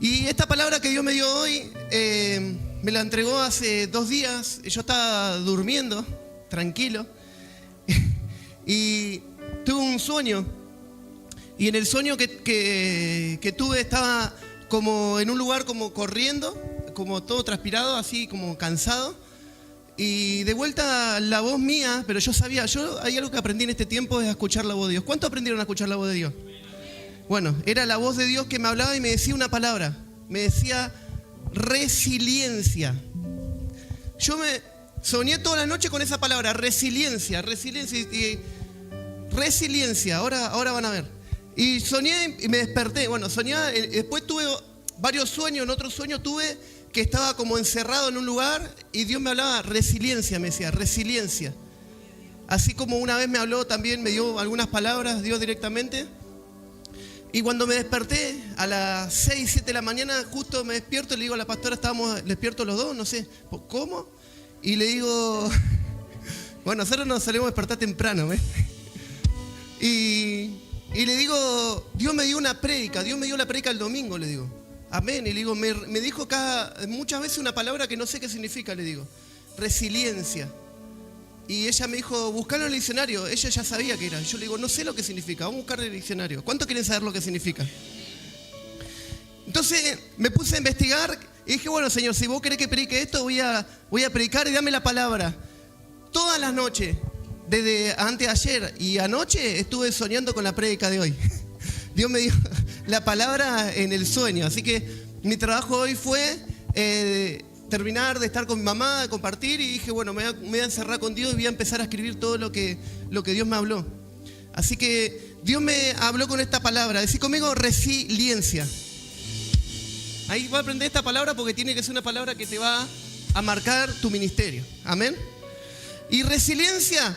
Y esta palabra que Dios me dio hoy, me la entregó hace 2 días. Yo estaba durmiendo, tranquilo, y tuve un sueño. Y en el sueño que tuve estaba como en un lugar como corriendo, como todo transpirado, así como cansado. Y de vuelta la voz mía, pero yo sabía, hay algo que aprendí en este tiempo, es a escuchar la voz de Dios. ¿Cuántos aprendieron a escuchar la voz de Dios? Bueno, era la voz de Dios que me hablaba y me decía una palabra. Me decía resiliencia. Yo me soñé toda la noche con esa palabra, resiliencia. Resiliencia, ahora van a ver. Y soñé y me desperté. Bueno, soñé, después tuve varios sueños. En otro sueño tuve que estaba como encerrado en un lugar y Dios me hablaba resiliencia, me decía, resiliencia. Así como una vez me habló también, me dio algunas palabras, Dios directamente. Y cuando me desperté a las 6, 7 de la mañana, justo me despierto y le digo a la pastora, estábamos despiertos los dos, no sé, ¿cómo? Y le digo, bueno, nosotros nos salimos a despertar temprano, ¿ves? Y le digo, Dios me dio una prédica, Dios me dio la prédica el domingo, le digo. Amén. Y le digo, me dijo muchas veces una palabra que no sé qué significa, le digo. Resiliencia. Y ella me dijo, buscalo en el diccionario. Ella ya sabía que era. Yo le digo, no sé lo que significa, vamos a buscar en el diccionario. ¿Cuántos quieren saber lo que significa? Entonces me puse a investigar y dije, bueno, Señor, si vos querés que predique esto, voy a predicar y dame la palabra. Todas las noches, desde antes de ayer y anoche, estuve soñando con la prédica de hoy. Dios me dio la palabra en el sueño. Así que mi trabajo hoy fue terminar de estar con mi mamá, de compartir, y dije, bueno, me voy a encerrar con Dios y voy a empezar a escribir todo lo que Dios me habló. Así que Dios me habló con esta palabra. Decí conmigo, resiliencia. Ahí voy a aprender esta palabra porque tiene que ser una palabra que te va a marcar tu ministerio. Amén. Y resiliencia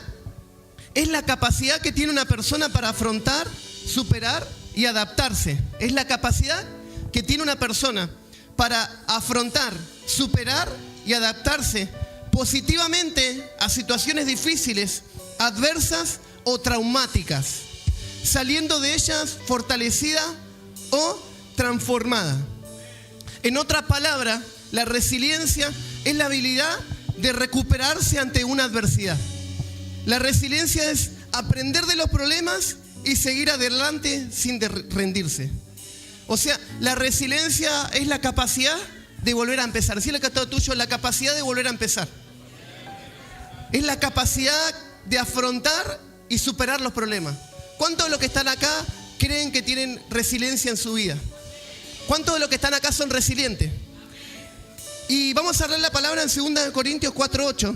es la capacidad que tiene una persona para afrontar, superar y adaptarse. Es la capacidad que tiene una persona para afrontar, superar y adaptarse positivamente a situaciones difíciles, adversas o traumáticas, saliendo de ellas fortalecida o transformada. En otras palabras, la resiliencia es la habilidad de recuperarse ante una adversidad. La resiliencia es aprender de los problemas y seguir adelante sin rendirse. O sea, la resiliencia es la capacidad de volver a empezar. Decirle que está tuyo, la capacidad de volver a empezar. Es la capacidad de afrontar y superar los problemas. ¿Cuántos de los que están acá creen que tienen resiliencia en su vida? ¿Cuántos de los que están acá son resilientes? Y vamos a leer la palabra en 2 Corintios 4:8.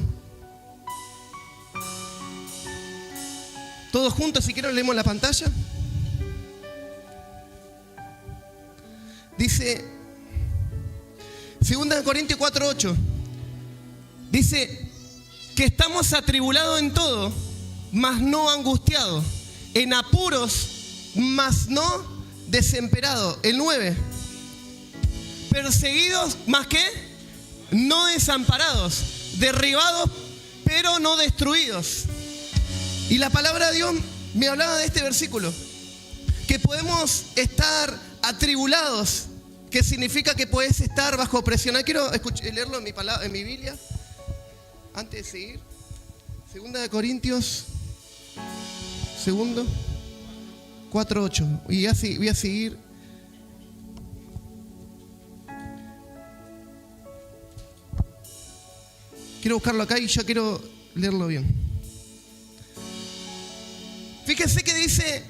Todos juntos, si quieren, leemos la pantalla. Dice, 2 Corintios 4:8. Dice que estamos atribulados en todo, mas no angustiados, en apuros, mas no desesperados. El 9. Perseguidos, más que no desamparados, derribados, pero no destruidos. Y la palabra de Dios me hablaba de este versículo, que podemos estar atribulados, que significa que puedes estar bajo presión. Quiero leerlo en mi Biblia, antes de seguir. 2 Corintios 4:8. Y así voy a seguir. Quiero buscarlo acá y ya quiero leerlo bien. Fíjense que dice,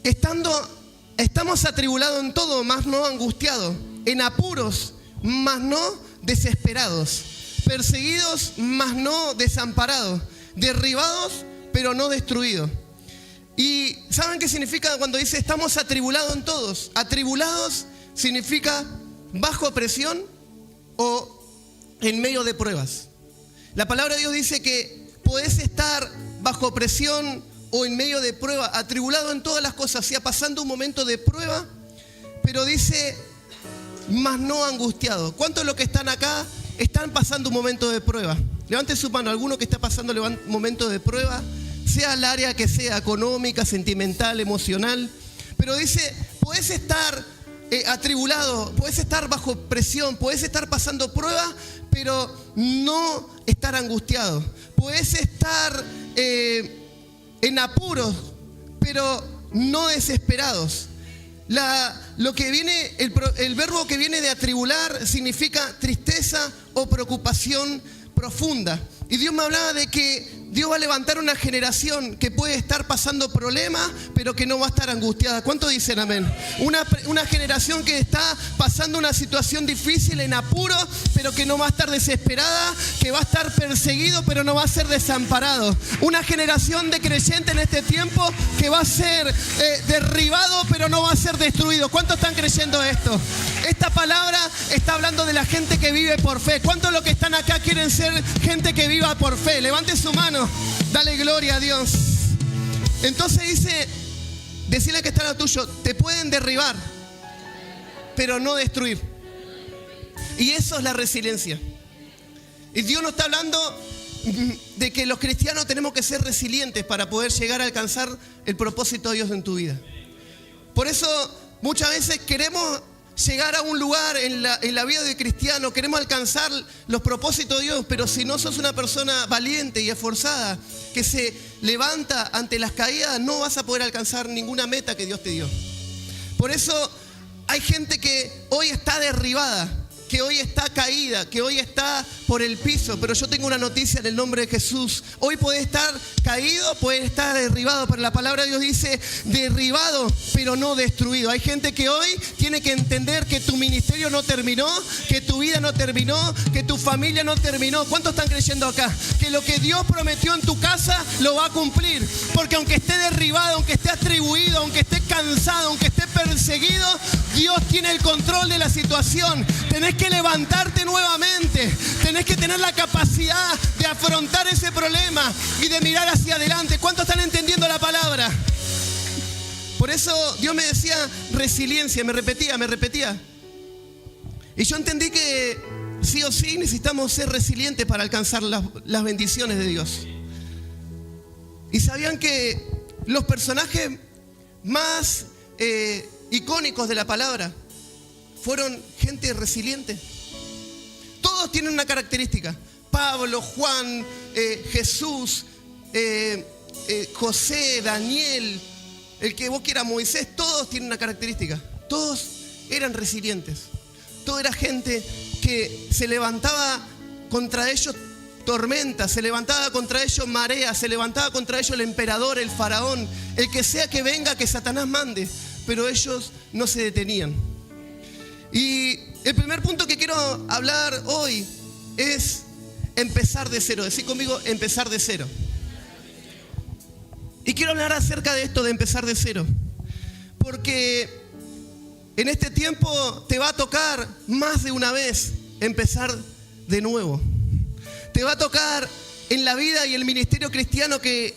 estamos atribulados en todo, mas no angustiados, en apuros, mas no desesperados, perseguidos, mas no desamparados, derribados, pero no destruidos. ¿Y saben qué significa cuando dice estamos atribulados en todos? Atribulados significa bajo presión o en medio de pruebas. La palabra de Dios dice que podés estar bajo presión o en medio de prueba, atribulado en todas las cosas, sea pasando un momento de prueba, pero dice, mas no angustiado. ¿Cuántos de los que están acá están pasando un momento de prueba? Levanten su mano, alguno que está pasando un momento de prueba, sea el área que sea, económica, sentimental, emocional, pero dice, podés estar atribulado, puedes estar bajo presión, puedes estar pasando pruebas, pero no estar angustiado. Puedes estar en apuros, pero no desesperados. El verbo que viene de atribular significa tristeza o preocupación profunda. Y Dios me hablaba de que Dios va a levantar una generación que puede estar pasando problemas, pero que no va a estar angustiada. ¿Cuántos dicen amén? Una generación que está pasando una situación difícil, en apuro, pero que no va a estar desesperada, que va a estar perseguido, pero no va a ser desamparado. Una generación de creyentes en este tiempo que va a ser derribado, pero no va a ser destruido. ¿Cuántos están creyendo esto? Esta palabra está hablando de la gente que vive por fe. ¿Cuántos de los que están acá quieren ser gente que viva por fe? Levante su mano. Dale gloria a Dios. Entonces dice, decirle que está a lo tuyo, te pueden derribar, pero no destruir. Y eso es la resiliencia. Y Dios nos está hablando de que los cristianos tenemos que ser resilientes para poder llegar a alcanzar el propósito de Dios en tu vida. Por eso muchas veces queremos llegar a un lugar en la vida de cristiano, queremos alcanzar los propósitos de Dios, pero si no sos una persona valiente y esforzada, que se levanta ante las caídas, no vas a poder alcanzar ninguna meta que Dios te dio. Por eso hay gente que hoy está derribada, que hoy está caída, que hoy está por el piso, pero yo tengo una noticia en el nombre de Jesús. Hoy puede estar caído, puede estar derribado, pero la palabra de Dios dice derribado, pero no destruido. Hay gente que hoy tiene que entender que tu ministerio no terminó, que tu vida no terminó, que tu familia no terminó. ¿Cuántos están creyendo acá? Que lo que Dios prometió en tu casa lo va a cumplir, porque aunque esté derribado, aunque esté atribuido, aunque esté cansado, aunque esté perseguido, Dios tiene el control de la situación. Tenés que levantarte nuevamente. Tenés que tener la capacidad de afrontar ese problema y de mirar hacia adelante. ¿Cuántos están entendiendo la palabra? Por eso Dios me decía resiliencia, me repetía. Y yo entendí que sí o sí necesitamos ser resilientes para alcanzar las bendiciones de Dios. Y sabían que los personajes más icónicos de la palabra fueron gente resiliente. Todos tienen una característica. Pablo, Juan, Jesús, José, Daniel, el que vos quieras, Moisés, todos tienen una característica. Todos eran resilientes. Toda era gente que se levantaba contra ellos tormenta, se levantaba contra ellos marea, se levantaba contra ellos el emperador, el faraón, el que sea que venga, que Satanás mande, pero ellos no se detenían. Y el primer punto que quiero hablar hoy es empezar de cero. Decí conmigo, empezar de cero. Y quiero hablar acerca de esto de empezar de cero, porque en este tiempo te va a tocar más de una vez empezar de nuevo. Te va a tocar en la vida y el ministerio cristiano que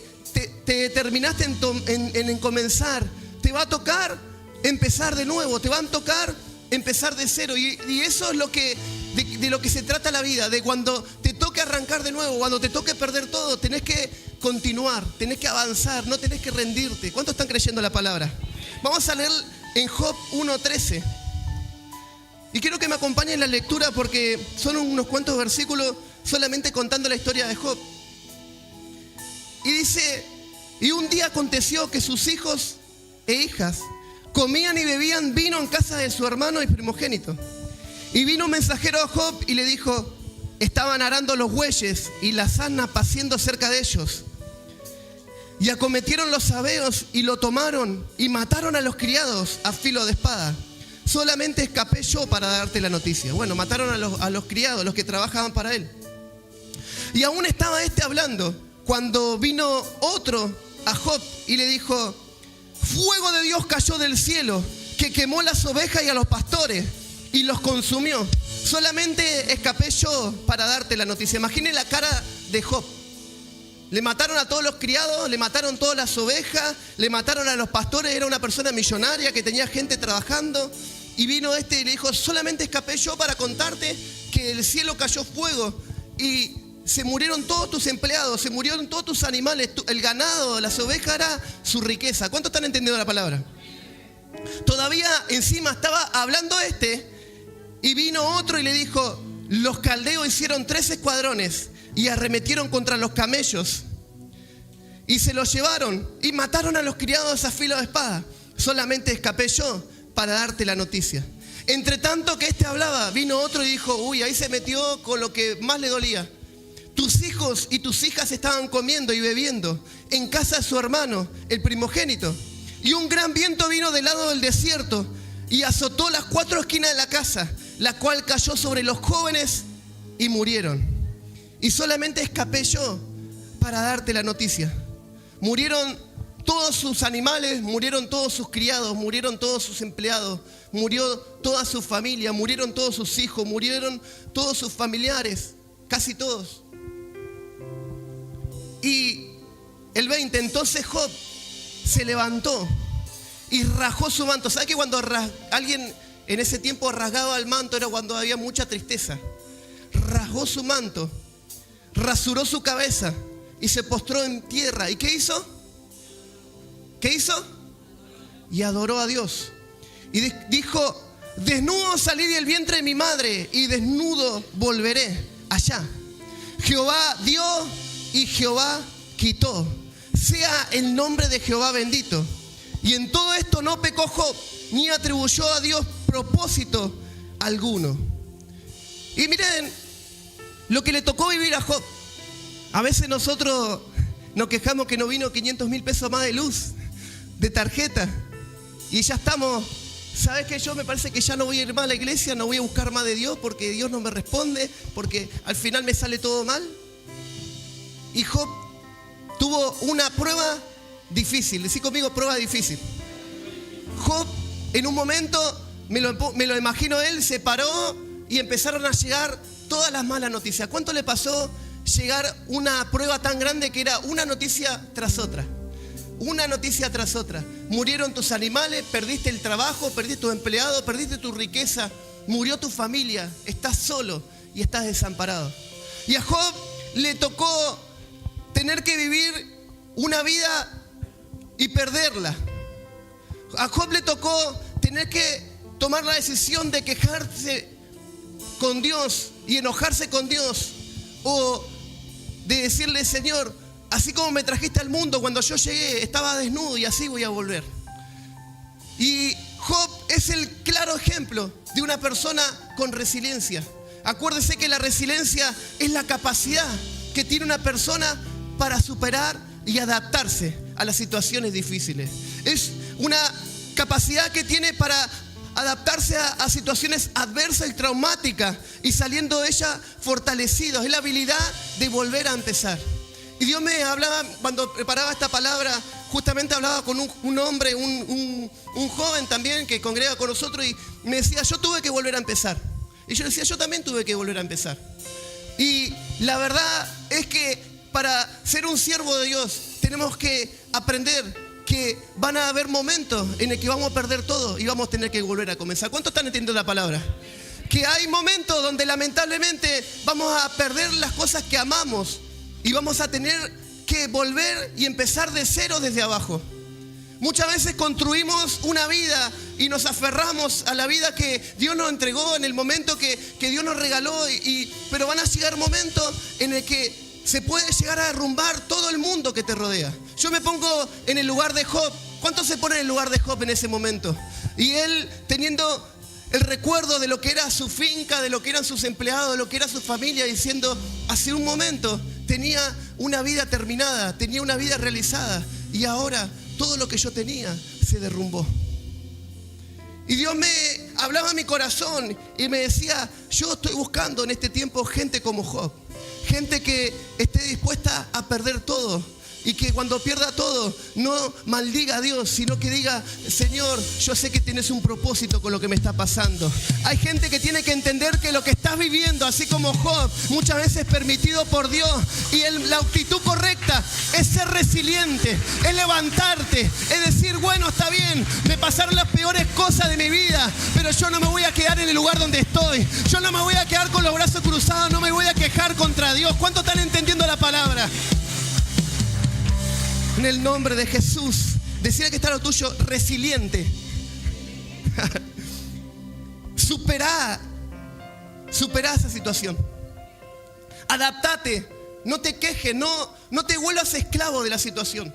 te determinaste en comenzar. Te va a tocar empezar de nuevo, te va a tocar empezar de cero. Y eso es de lo que se trata la vida, de cuando te toque arrancar de nuevo, cuando te toque perder todo, tenés que continuar, tenés que avanzar, no tenés que rendirte. ¿Cuántos están creyendo la palabra? Vamos a leer en Job 1:13. Y quiero que me acompañen en la lectura porque son unos cuantos versículos solamente contando la historia de Job. Y dice, y un día aconteció que sus hijos e hijas comían y bebían vino en casa de su hermano y primogénito. Y vino un mensajero a Job y le dijo, estaban arando los bueyes y las asnas paciendo cerca de ellos. Y acometieron los sabeos y lo tomaron y mataron a los criados a filo de espada. Solamente escapé yo para darte la noticia. Bueno, mataron a los criados, los que trabajaban para él. Y aún estaba hablando cuando vino otro a Job y le dijo, fuego de Dios cayó del cielo que quemó las ovejas y a los pastores y los consumió. Solamente escapé yo para darte la noticia. Imaginen la cara de Job. Le mataron a todos los criados, le mataron todas las ovejas, le mataron a los pastores. Era una persona millonaria que tenía gente trabajando. Y vino y le dijo, solamente escapé yo para contarte que del cielo cayó fuego y se murieron todos tus empleados, se murieron todos tus animales, el ganado, las ovejas era su riqueza. ¿Cuántos están entendiendo la palabra? Todavía encima estaba hablando y vino otro y le dijo: los caldeos hicieron 3 escuadrones y arremetieron contra los camellos y se los llevaron y mataron a los criados a filo de espada. Solamente escapé yo para darte la noticia. Entre tanto que hablaba, vino otro y dijo: uy, ahí se metió con lo que más le dolía. Tus hijos y tus hijas estaban comiendo y bebiendo en casa de su hermano, el primogénito. Y un gran viento vino del lado del desierto y azotó las 4 esquinas de la casa, la cual cayó sobre los jóvenes y murieron. Y solamente escapé yo para darte la noticia. Murieron todos sus animales, murieron todos sus criados, murieron todos sus empleados, murió toda su familia, murieron todos sus hijos, murieron todos sus familiares, casi todos. Y el 20, entonces Job se levantó y rajó su manto. ¿Sabe que cuando alguien en ese tiempo rasgaba el manto era cuando había mucha tristeza? Rasgó su manto, rasuró su cabeza y se postró en tierra. ¿Y qué hizo? ¿Qué hizo? Y adoró a Dios. Y dijo: desnudo salí del vientre de mi madre y desnudo volveré allá. Jehová dio y Jehová quitó. Sea el nombre de Jehová bendito. Y en todo esto no pecó Job, ni atribuyó a Dios propósito alguno. Y miren lo que le tocó vivir a Job. A veces nosotros nos quejamos que no vino 500.000 pesos más de luz, de tarjeta. Y ya estamos, ¿sabes qué? Yo me parece que ya no voy a ir más a la iglesia, no voy a buscar más de Dios porque Dios no me responde, porque al final me sale todo mal. Y Job tuvo una prueba difícil. Decí conmigo: prueba difícil. Job, en un momento, me lo imagino, él se paró y empezaron a llegar todas las malas noticias. ¿Cuánto le pasó llegar una prueba tan grande que era una noticia tras otra? Una noticia tras otra. Murieron tus animales, perdiste el trabajo, perdiste tu empleado, perdiste tu riqueza, murió tu familia, estás solo y estás desamparado. Y a Job le tocó tener que vivir una vida y perderla. A Job le tocó tener que tomar la decisión de quejarse con Dios y enojarse con Dios, o de decirle: Señor, así como me trajiste al mundo, cuando yo llegué estaba desnudo y así voy a volver. Y Job es el claro ejemplo de una persona con resiliencia. Acuérdese que la resiliencia es la capacidad que tiene una persona para superar y adaptarse a las situaciones difíciles. Es una capacidad que tiene para adaptarse a situaciones adversas y traumáticas y saliendo de ellas fortalecidos. Es la habilidad de volver a empezar. Y Dios me hablaba, cuando preparaba esta palabra, justamente hablaba con un hombre, un joven también que congrega con nosotros, y me decía: yo tuve que volver a empezar. Y yo decía: yo también tuve que volver a empezar. Y la verdad es que para ser un siervo de Dios tenemos que aprender que van a haber momentos en el que vamos a perder todo y vamos a tener que volver a comenzar. ¿Cuántos están entendiendo la palabra? Que hay momentos donde lamentablemente vamos a perder las cosas que amamos y vamos a tener que volver y empezar de cero, desde abajo. Muchas veces construimos una vida y nos aferramos a la vida que Dios nos entregó en el momento que Dios nos regaló, pero van a llegar momentos en el que se puede llegar a derrumbar todo el mundo que te rodea. Yo me pongo en el lugar de Job. ¿Cuántos se ponen en el lugar de Job en ese momento? Y él, teniendo el recuerdo de lo que era su finca, de lo que eran sus empleados, de lo que era su familia, diciendo: hace un momento tenía una vida terminada, tenía una vida realizada, y ahora todo lo que yo tenía se derrumbó. Y Dios me hablaba a mi corazón y me decía: yo estoy buscando en este tiempo gente como Job. Gente que esté dispuesta a perder todo y que cuando pierda todo no maldiga a Dios, sino que diga: Señor, yo sé que tienes un propósito con lo que me está pasando. Hay gente que tiene que entender que lo que estás viviendo, así como Job, muchas veces permitido por Dios, y la actitud correcta es ser resiliente, es levantarte, es decir: bueno, está bien, me pasaron las peores cosas de mi vida, pero yo no me voy a quedar en el lugar donde estoy. Yo no me voy a quedar con los brazos cruzados, no me voy a quejar contra Dios. ¿Cuántos están entendiendo la palabra? En el nombre de Jesús, decía que está lo tuyo: resiliente. Superá esa situación. Adaptate, no te quejes, no te vuelvas esclavo de la situación.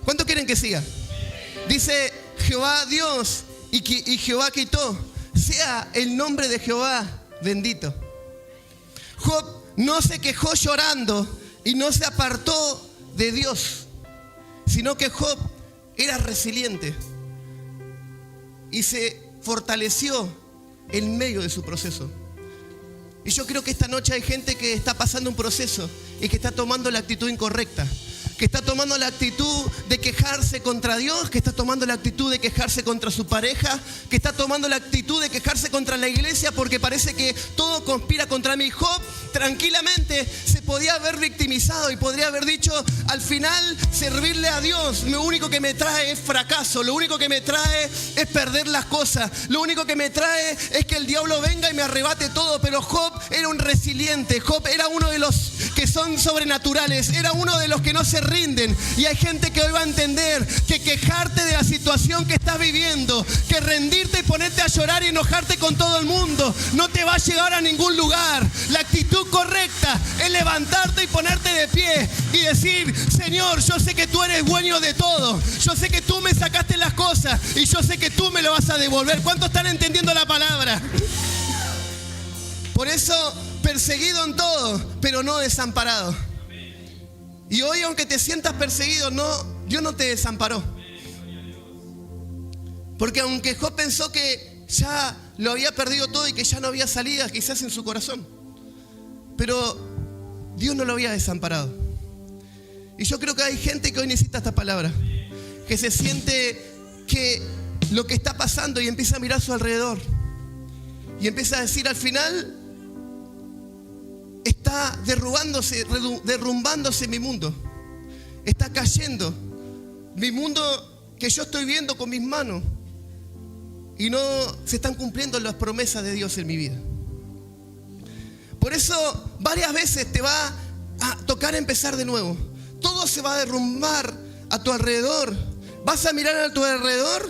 ¿Cuántos quieren que siga? Dice Jehová Dios y Jehová quitó. Sea el nombre de Jehová bendito. Job no se quejó llorando y no se apartó de Dios, sino que Job era resiliente y se fortaleció en medio de su proceso. Y yo creo que esta noche hay gente que está pasando un proceso y que está tomando la actitud incorrecta, que está tomando la actitud de quejarse contra Dios, que está tomando la actitud de quejarse contra su pareja, que está tomando la actitud de quejarse contra la iglesia porque parece que todo conspira contra mí. Job tranquilamente se podía haber victimizado y podría haber dicho, al final servirle a Dios lo único que me trae es fracaso, lo único que me trae es perder las cosas, lo único que me trae es que el diablo venga y me arrebate todo. Pero Job era un resiliente, Job era uno de los que son sobrenaturales, era uno de los que no se rinden. Y hay gente que hoy va a entender que quejarte de la situación que estás viviendo, que rendirte y ponerte a llorar y enojarte con todo el mundo, no te va a llevar a ningún lugar. La actitud correcta es levantarte y ponerte de pie y decir, Señor, yo sé que tú eres dueño de todo, yo sé que tú me sacaste las cosas y yo sé que tú me lo vas a devolver. ¿Cuántos están entendiendo la palabra? Por eso, perseguido en todo, pero no desamparado. Y hoy, aunque te sientas perseguido, Dios no te desamparó. Porque aunque Job pensó que ya lo había perdido todo y que ya no había salida, quizás en su corazón, pero Dios no lo había desamparado. Y yo creo que hay gente que hoy necesita esta palabra, que se siente que lo que está pasando y empieza a mirar a su alrededor y empieza a decir, al final está derrumbándose mi mundo, está cayendo mi mundo que yo estoy viendo con mis manos y no se están cumpliendo las promesas de Dios en mi vida. Por eso varias veces te va a tocar empezar de nuevo. Todo se va a derrumbar a tu alrededor. Vas a mirar a tu alrededor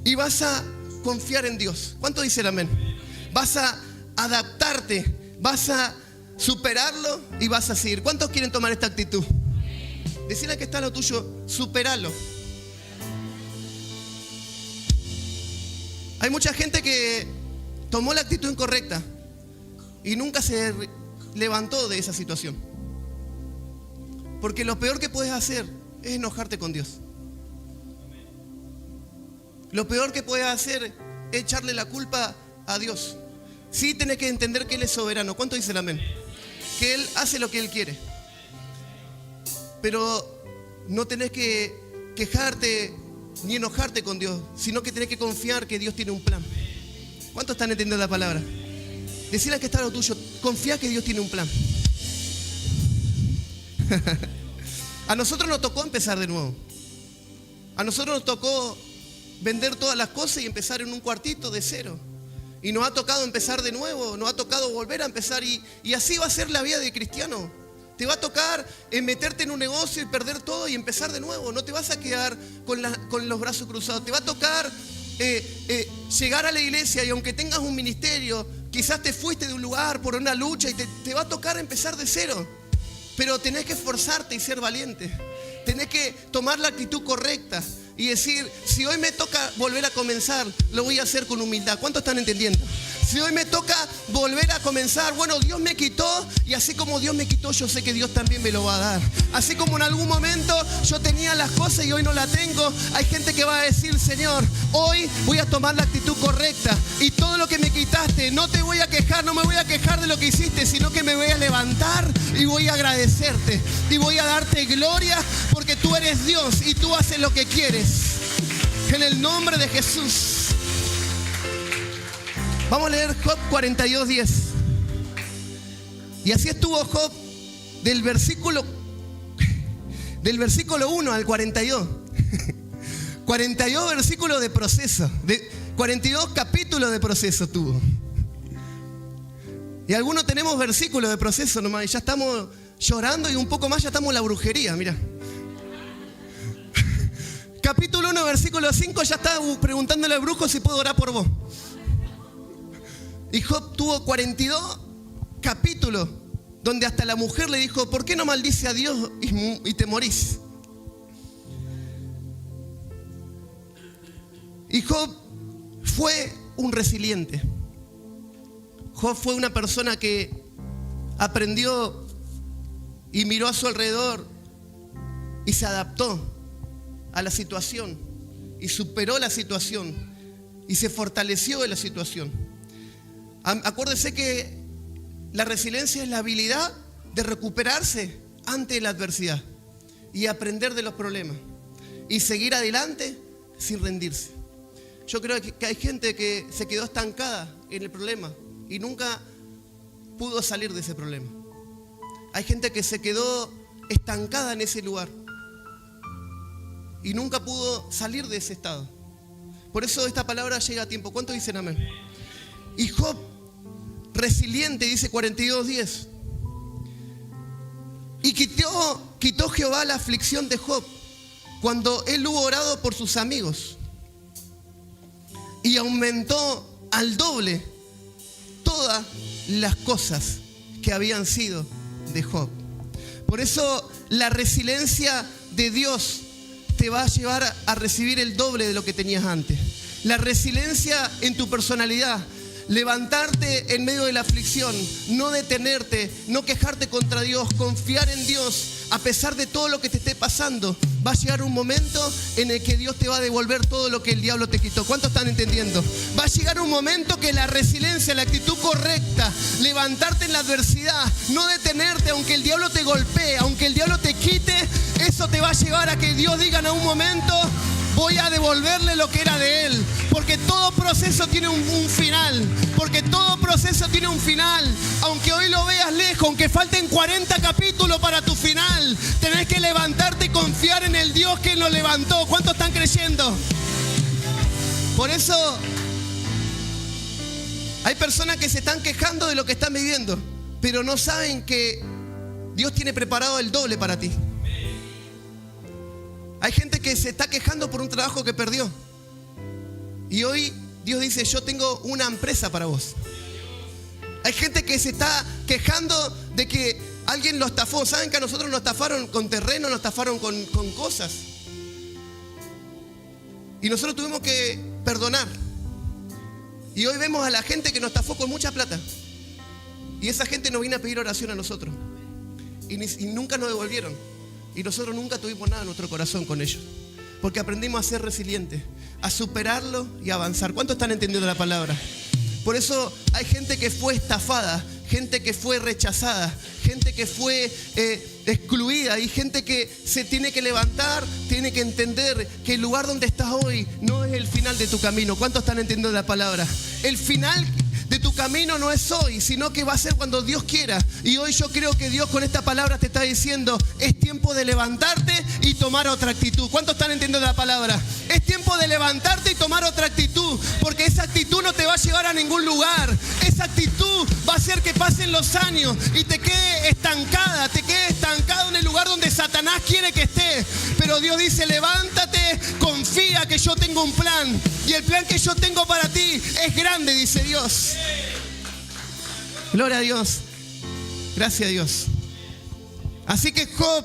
y vas a confiar en Dios. ¿Cuánto dicen amén? Vas a adaptarte, vas a superarlo y vas a seguir. ¿Cuántos quieren tomar esta actitud? Decirle que está lo tuyo, superalo. Hay mucha gente que tomó la actitud incorrecta y nunca se levantó de esa situación. Porque lo peor que puedes hacer es enojarte con Dios. Lo peor que puedes hacer es echarle la culpa a Dios. Sí tenés que entender que Él es soberano. ¿Cuánto dice el amén? Que Él hace lo que Él quiere. Pero no tenés que quejarte ni enojarte con Dios, sino que tenés que confiar que Dios tiene un plan. ¿Cuántos están entendiendo la palabra? Decirle que está lo tuyo, confía que Dios tiene un plan. A nosotros nos tocó empezar de nuevo. A nosotros nos tocó vender todas las cosas y empezar en un cuartito de cero. Y nos ha tocado empezar de nuevo, nos ha tocado volver a empezar y así va a ser la vida de cristiano. Te va a tocar meterte en un negocio y perder todo y empezar de nuevo. No te vas a quedar con los brazos cruzados. Te va a tocar llegar a la iglesia y aunque tengas un ministerio, quizás te fuiste de un lugar por una lucha y te va a tocar empezar de cero. Pero tenés que esforzarte y ser valiente. Tenés que tomar la actitud correcta y decir, si hoy me toca volver a comenzar, lo voy a hacer con humildad. ¿Cuántos están entendiendo? Si hoy me toca volver a comenzar, bueno, Dios me quitó y así como Dios me quitó, yo sé que Dios también me lo va a dar. Así como en algún momento yo tenía las cosas y hoy no las tengo, hay gente que va a decir, Señor, hoy voy a tomar la actitud correcta y todo lo que me quitaste, no te voy a quejar, no me voy a quejar de lo que hiciste, sino que me voy a levantar y voy a agradecerte y voy a darte gloria porque tú eres Dios y tú haces lo que quieres. En el nombre de Jesús. Vamos a leer Job 42:10. Y así estuvo Job del versículo 1 al 42. 42 versículos de proceso. 42 capítulos de proceso tuvo. Y algunos tenemos versículos de proceso nomás. Y ya estamos llorando y un poco más ya estamos en la brujería, mira. Capítulo 1, versículo 5, ya está preguntándole al brujo si puedo orar por vos. Y Job tuvo 42 capítulos donde hasta la mujer le dijo, ¿por qué no maldice a Dios y te morís? Y Job fue un resiliente. Job fue una persona que aprendió y miró a su alrededor y se adaptó a la situación y superó la situación y se fortaleció de la situación. Acuérdese que la resiliencia es la habilidad de recuperarse ante la adversidad y aprender de los problemas y seguir adelante sin rendirse. Yo creo que hay gente que se quedó estancada en el problema y nunca pudo salir de ese problema. Hay gente que se quedó estancada en ese lugar y nunca pudo salir de ese estado. Por eso esta palabra llega a tiempo. ¿Cuántos dicen amén? Y Job, resiliente, dice 42:10. Y quitó Jehová la aflicción de Job cuando él hubo orado por sus amigos. Y aumentó al doble todas las cosas que habían sido de Job. Por eso la resiliencia de Dios te va a llevar a recibir el doble de lo que tenías antes. La resiliencia en tu personalidad, levantarte en medio de la aflicción, no detenerte, no quejarte contra Dios, confiar en Dios a pesar de todo lo que te esté pasando. Va a llegar un momento en el que Dios te va a devolver todo lo que el diablo te quitó. ¿Cuántos están entendiendo? Va a llegar un momento que la resiliencia, la actitud correcta, levantarte en la adversidad, no detenerte aunque el diablo te golpee, aunque el diablo te quite, eso te va a llevar a que Dios diga en un momento, voy a devolverle lo que era de él. Porque todo proceso tiene un final. Porque todo proceso tiene un final. Aunque hoy lo veas lejos, aunque falten 40 capítulos para tu final, tenés que levantarte y confiar en el Dios que lo levantó. ¿Cuántos están creyendo? Por eso hay personas que se están quejando de lo que están viviendo, pero no saben que Dios tiene preparado el doble para ti. Hay gente que se está quejando por un trabajo que perdió. Y hoy Dios dice, yo tengo una empresa para vos. Hay gente que se está quejando de que alguien lo estafó. ¿Saben que a nosotros nos estafaron con terreno, nos estafaron con cosas? Y nosotros tuvimos que perdonar. Y hoy vemos a la gente que nos estafó con mucha plata. Y esa gente nos vino a pedir oración a nosotros. Y nunca nos devolvieron. Y nosotros nunca tuvimos nada en nuestro corazón con ellos. Porque aprendimos a ser resilientes, a superarlo y a avanzar. ¿Cuántos están entendiendo la palabra? Por eso hay gente que fue estafada, gente que fue rechazada, gente que fue excluida y gente que se tiene que levantar, tiene que entender que el lugar donde estás hoy no es el final de tu camino. ¿Cuántos están entendiendo la palabra? El final de tu camino no es hoy, sino que va a ser cuando Dios quiera. Y hoy yo creo que Dios con esta palabra te está diciendo, es tiempo de levantarte y tomar otra actitud. ¿Cuántos están entendiendo la palabra? Es tiempo de levantarte y tomar otra actitud, porque esa actitud no te va a llevar a ningún lugar. Esa actitud va a hacer que pasen los años y te quede estancada, te quede estancado en el lugar donde Satanás quiere que estés. Pero Dios dice, levántate, confía que yo tengo un plan. Y el plan que yo tengo para ti es grande, dice Dios. Gloria a Dios. Gracias a Dios. Así que Job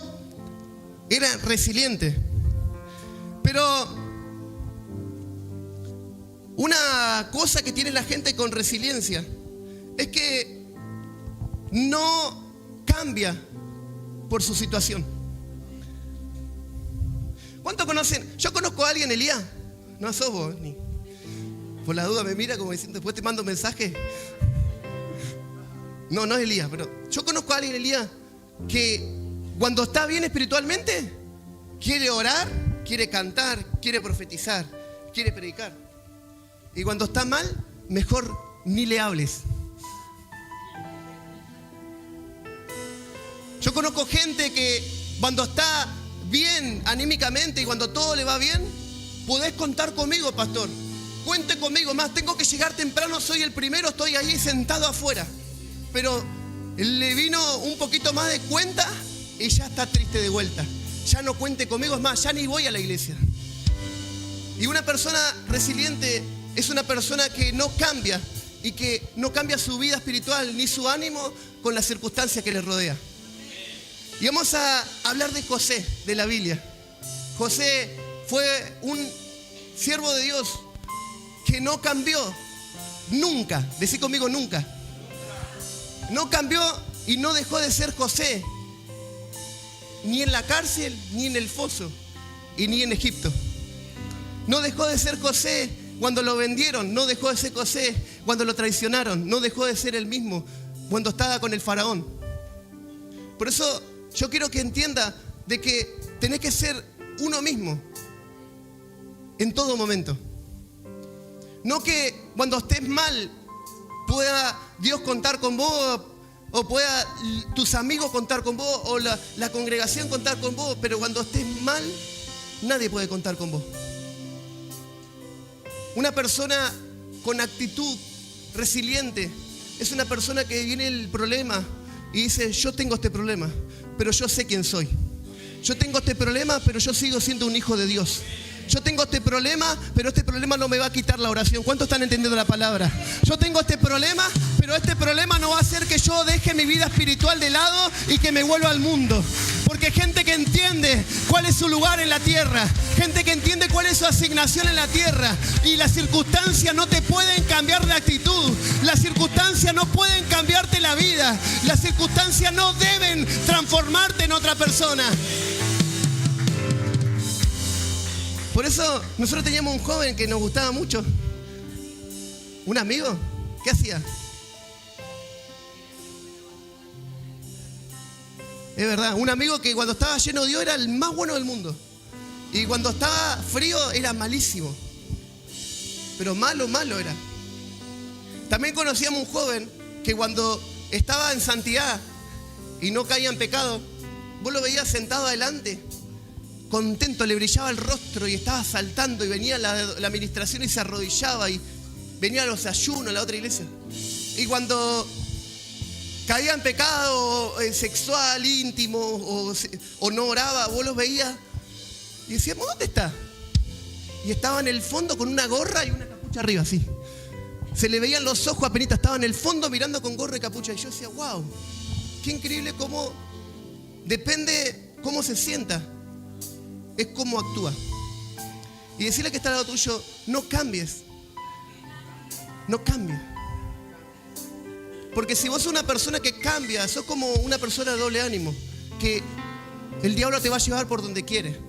era resiliente. Pero una cosa que tiene la gente con resiliencia es que no cambia por su situación. ¿Cuántos conocen? Yo conozco a alguien, Elías. No sos vos, ni. Por la duda me mira como diciendo, después te mando un mensaje. No es Elías, pero yo conozco a alguien, Elías, que cuando está bien espiritualmente, quiere orar, quiere cantar, quiere profetizar, quiere predicar. Y cuando está mal, mejor ni le hables. Yo conozco gente que cuando está bien anímicamente y cuando todo le va bien, podés contar conmigo, pastor. Cuente conmigo, más tengo que llegar temprano, soy el primero, estoy ahí sentado afuera. Pero le vino un poquito más de cuenta y ya está triste de vuelta. Ya no cuente conmigo, es más, ya ni voy a la iglesia. Y una persona resiliente es una persona que no cambia y que no cambia su vida espiritual ni su ánimo con las circunstancias que le rodea. Y vamos a hablar de José, de la Biblia. José fue un siervo de Dios que no cambió nunca. Decí conmigo nunca. No cambió y no dejó de ser José, ni en la cárcel, ni en el foso, y ni en Egipto. No dejó de ser José cuando lo vendieron, no dejó de ser José cuando lo traicionaron, no dejó de ser el mismo cuando estaba con el faraón. Por eso yo quiero que entienda de que tenés que ser uno mismo en todo momento. No que cuando estés mal pueda Dios contar con vos, o pueda tus amigos contar con vos, o la congregación contar con vos, pero cuando estés mal, nadie puede contar con vos. Una persona con actitud resiliente es una persona que viene el problema y dice: yo tengo este problema, pero yo sé quién soy. Yo tengo este problema, pero yo sigo siendo un hijo de Dios. Yo tengo este problema, pero este problema no me va a quitar la oración. ¿Cuántos están entendiendo la palabra? Yo tengo este problema, pero este problema no va a hacer que yo deje mi vida espiritual de lado y que me vuelva al mundo. Porque gente que entiende cuál es su lugar en la tierra, gente que entiende cuál es su asignación en la tierra, y las circunstancias no te pueden cambiar de actitud, las circunstancias no pueden cambiarte la vida, las circunstancias no deben transformarte en otra persona. Por eso nosotros teníamos un joven que nos gustaba mucho, un amigo. ¿Qué hacía? Es verdad, un amigo que cuando estaba lleno de Dios era el más bueno del mundo, y cuando estaba frío era malísimo, pero malo era. También conocíamos un joven que cuando estaba en santidad y no caía en pecado, vos lo veías sentado adelante, contento, le brillaba el rostro y estaba saltando, y venía la administración y se arrodillaba, y venía a los ayunos a la otra iglesia. Y cuando caía en pecado sexual, íntimo, o no oraba, vos los veías y decíamos: ¿dónde está? Y estaba en el fondo con una gorra y una capucha arriba, así. Se le veían los ojos apenas, estaba en el fondo mirando con gorra y capucha. Y yo decía: wow, qué increíble cómo depende cómo se sienta, es cómo actúa. Y decirle que está al lado tuyo: no cambies, no cambies. Porque si vos sos una persona que cambia, sos como una persona de doble ánimo, que el diablo te va a llevar por donde quiere.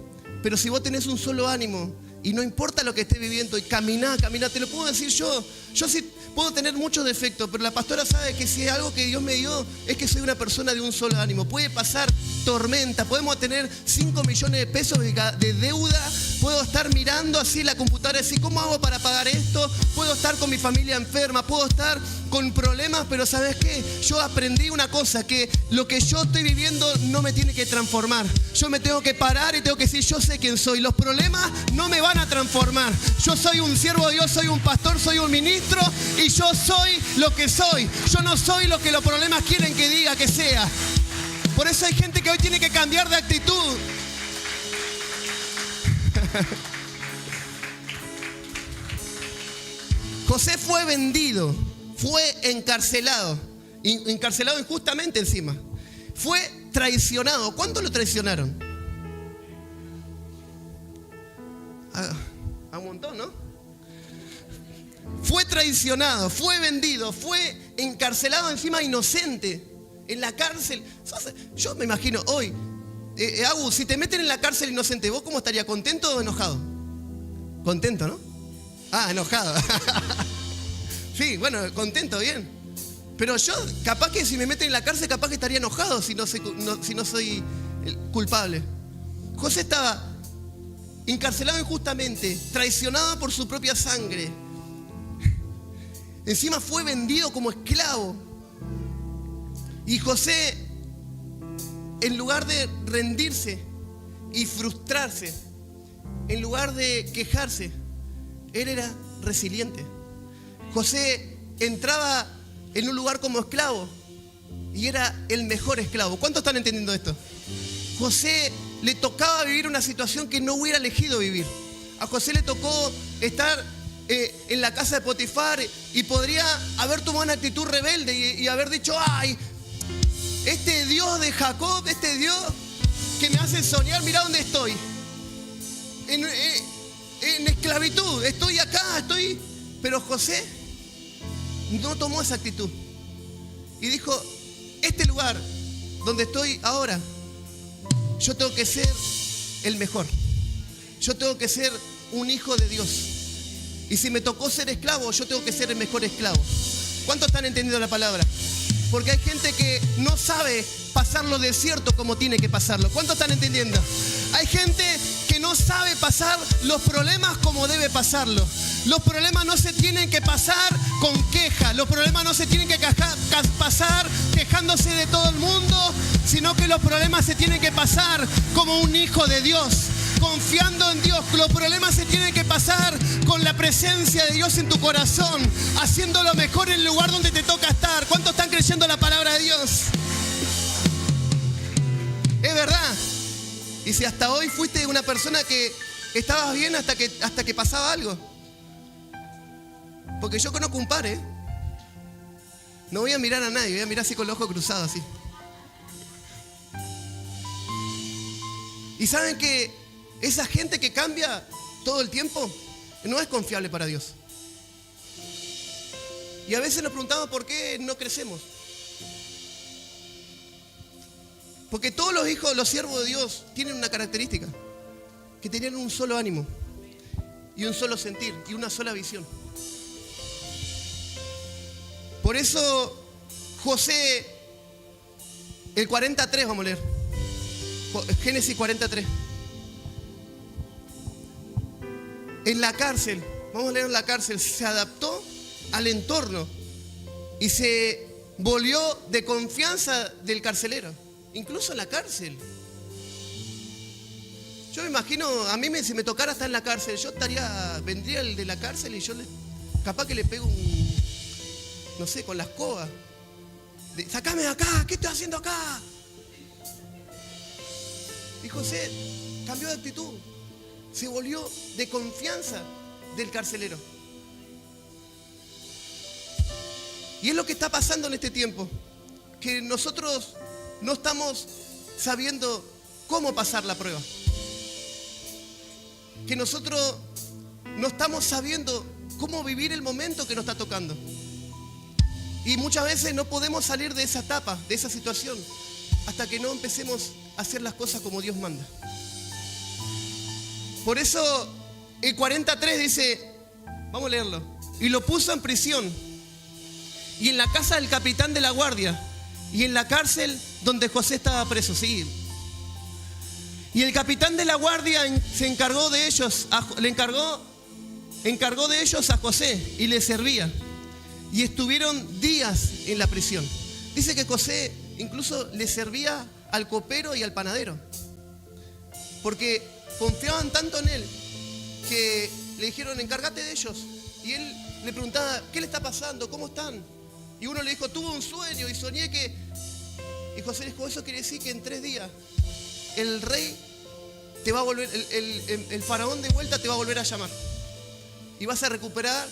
Pero si vos tenés un solo ánimo y no importa lo que estés viviendo, y caminá, te lo puedo decir yo sí puedo tener muchos defectos, pero la pastora sabe que si es algo que Dios me dio, es que soy una persona de un solo ánimo. Puede pasar tormenta, podemos tener 5 millones de pesos de deuda, puedo estar mirando así la computadora y decir: ¿cómo hago para pagar esto? Puedo estar con mi familia enferma, puedo estar con problemas, pero ¿sabes qué? Yo aprendí una cosa, que lo que yo estoy viviendo no me tiene que transformar. Yo me tengo que parar y tengo que decir: yo sé quién soy. Los problemas no me van a transformar. Yo soy un siervo de Dios, soy un pastor, soy un ministro, y yo soy lo que soy. Yo no soy lo que los problemas quieren que diga que sea. Por eso hay gente que hoy tiene que cambiar de actitud. José fue vendido, fue encarcelado injustamente encima. Fue traicionado. ¿Cuánto lo traicionaron? A un montón, ¿no? Fue traicionado, fue vendido, fue encarcelado encima inocente, en la cárcel. Yo me imagino hoy, Agus, si te meten en la cárcel inocente, ¿vos cómo estarías? ¿Contento o enojado? Contento, ¿no? Enojado. Sí, bueno, contento, bien. Pero yo, capaz que si me meten en la cárcel, capaz que estaría enojado si no soy culpable. José estaba encarcelado injustamente, traicionado por su propia sangre. Encima fue vendido como esclavo. Y José, en lugar de rendirse y frustrarse, en lugar de quejarse, él era resiliente. José entraba en un lugar como esclavo y era el mejor esclavo. ¿Cuántos están entendiendo esto? José le tocaba vivir una situación que no hubiera elegido vivir. A José le tocó estar en la casa de Potifar y podría haber tomado una actitud rebelde y haber dicho, ay, este Dios de Jacob, este Dios que me hace soñar, mira dónde estoy. En esclavitud, estoy acá, Pero José no tomó esa actitud. Y dijo, este lugar donde estoy ahora, yo tengo que ser el mejor. Yo tengo que ser un hijo de Dios. Y si me tocó ser esclavo, yo tengo que ser el mejor esclavo. ¿Cuántos están entendiendo la palabra? Porque hay gente que no sabe pasar los desiertos como tiene que pasarlo. ¿Cuántos están entendiendo? Hay gente que no sabe pasar los problemas como debe pasarlo. Los problemas no se tienen que pasar con queja. Los problemas no se tienen que pasar quejándose de todo el mundo, sino que los problemas se tienen que pasar como un hijo de Dios, confiando en Dios. Los problemas se tienen que pasar con la presencia de Dios en tu corazón, haciendo lo mejor en el lugar donde te toca estar. ¿Cuántos están creyendo la palabra de Dios? Es verdad. Y si hasta hoy fuiste una persona que estabas bien hasta que pasaba algo. Porque yo conozco un par, No voy a mirar a nadie, voy a mirar así con los ojos cruzados, así. Y saben que esa gente que cambia todo el tiempo no es confiable para Dios. Y a veces nos preguntamos por qué no crecemos. Porque todos los hijos, los siervos de Dios tienen una característica, que tenían un solo ánimo y un solo sentir y una sola visión. Por eso José, el 43, vamos a leer, Génesis 43. En la cárcel, vamos a leer en la cárcel, se adaptó al entorno y se volvió de confianza del carcelero. Incluso en la cárcel. Yo me imagino, a mí si me tocara estar en la cárcel, vendría el de la cárcel y yo capaz que le pego no sé, con la escoba. Sácame de acá, ¿qué estoy haciendo acá? Y José cambió de actitud. Se volvió de confianza del carcelero. Y es lo que está pasando en este tiempo. Que nosotros no estamos sabiendo cómo pasar la prueba. Que nosotros no estamos sabiendo cómo vivir el momento que nos está tocando. Y muchas veces no podemos salir de esa etapa, de esa situación, hasta que no empecemos a hacer las cosas como Dios manda. Por eso el 43 dice, vamos a leerlo, y lo puso en prisión, y en la casa del capitán de la guardia, y en la cárcel donde José estaba preso. Sí. Y el capitán de la guardia se encargó de ellos, encargó de ellos a José y le servía. Y estuvieron días en la prisión. Dice que José incluso le servía al copero y al panadero, porque confiaban tanto en él que le dijeron, encárgate de ellos. Y él le preguntaba, ¿qué le está pasando? ¿Cómo están? Y uno le dijo, tuve un sueño y soñé que... Y José le dijo, eso quiere decir que en 3 días el rey te va a volver, el faraón de vuelta te va a volver a llamar. Y vas a recuperar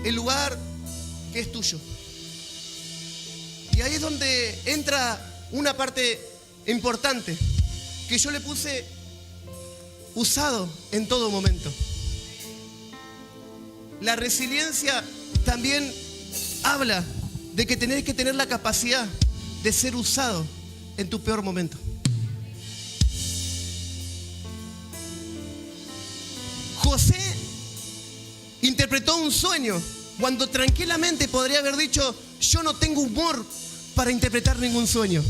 el lugar que es tuyo. Y ahí es donde entra una parte importante, que yo le puse usado en todo momento. La resiliencia también habla de que tenés que tener la capacidad de ser usado en tu peor momento. José interpretó un sueño cuando tranquilamente podría haber dicho, yo no tengo humor para interpretar ningún sueño.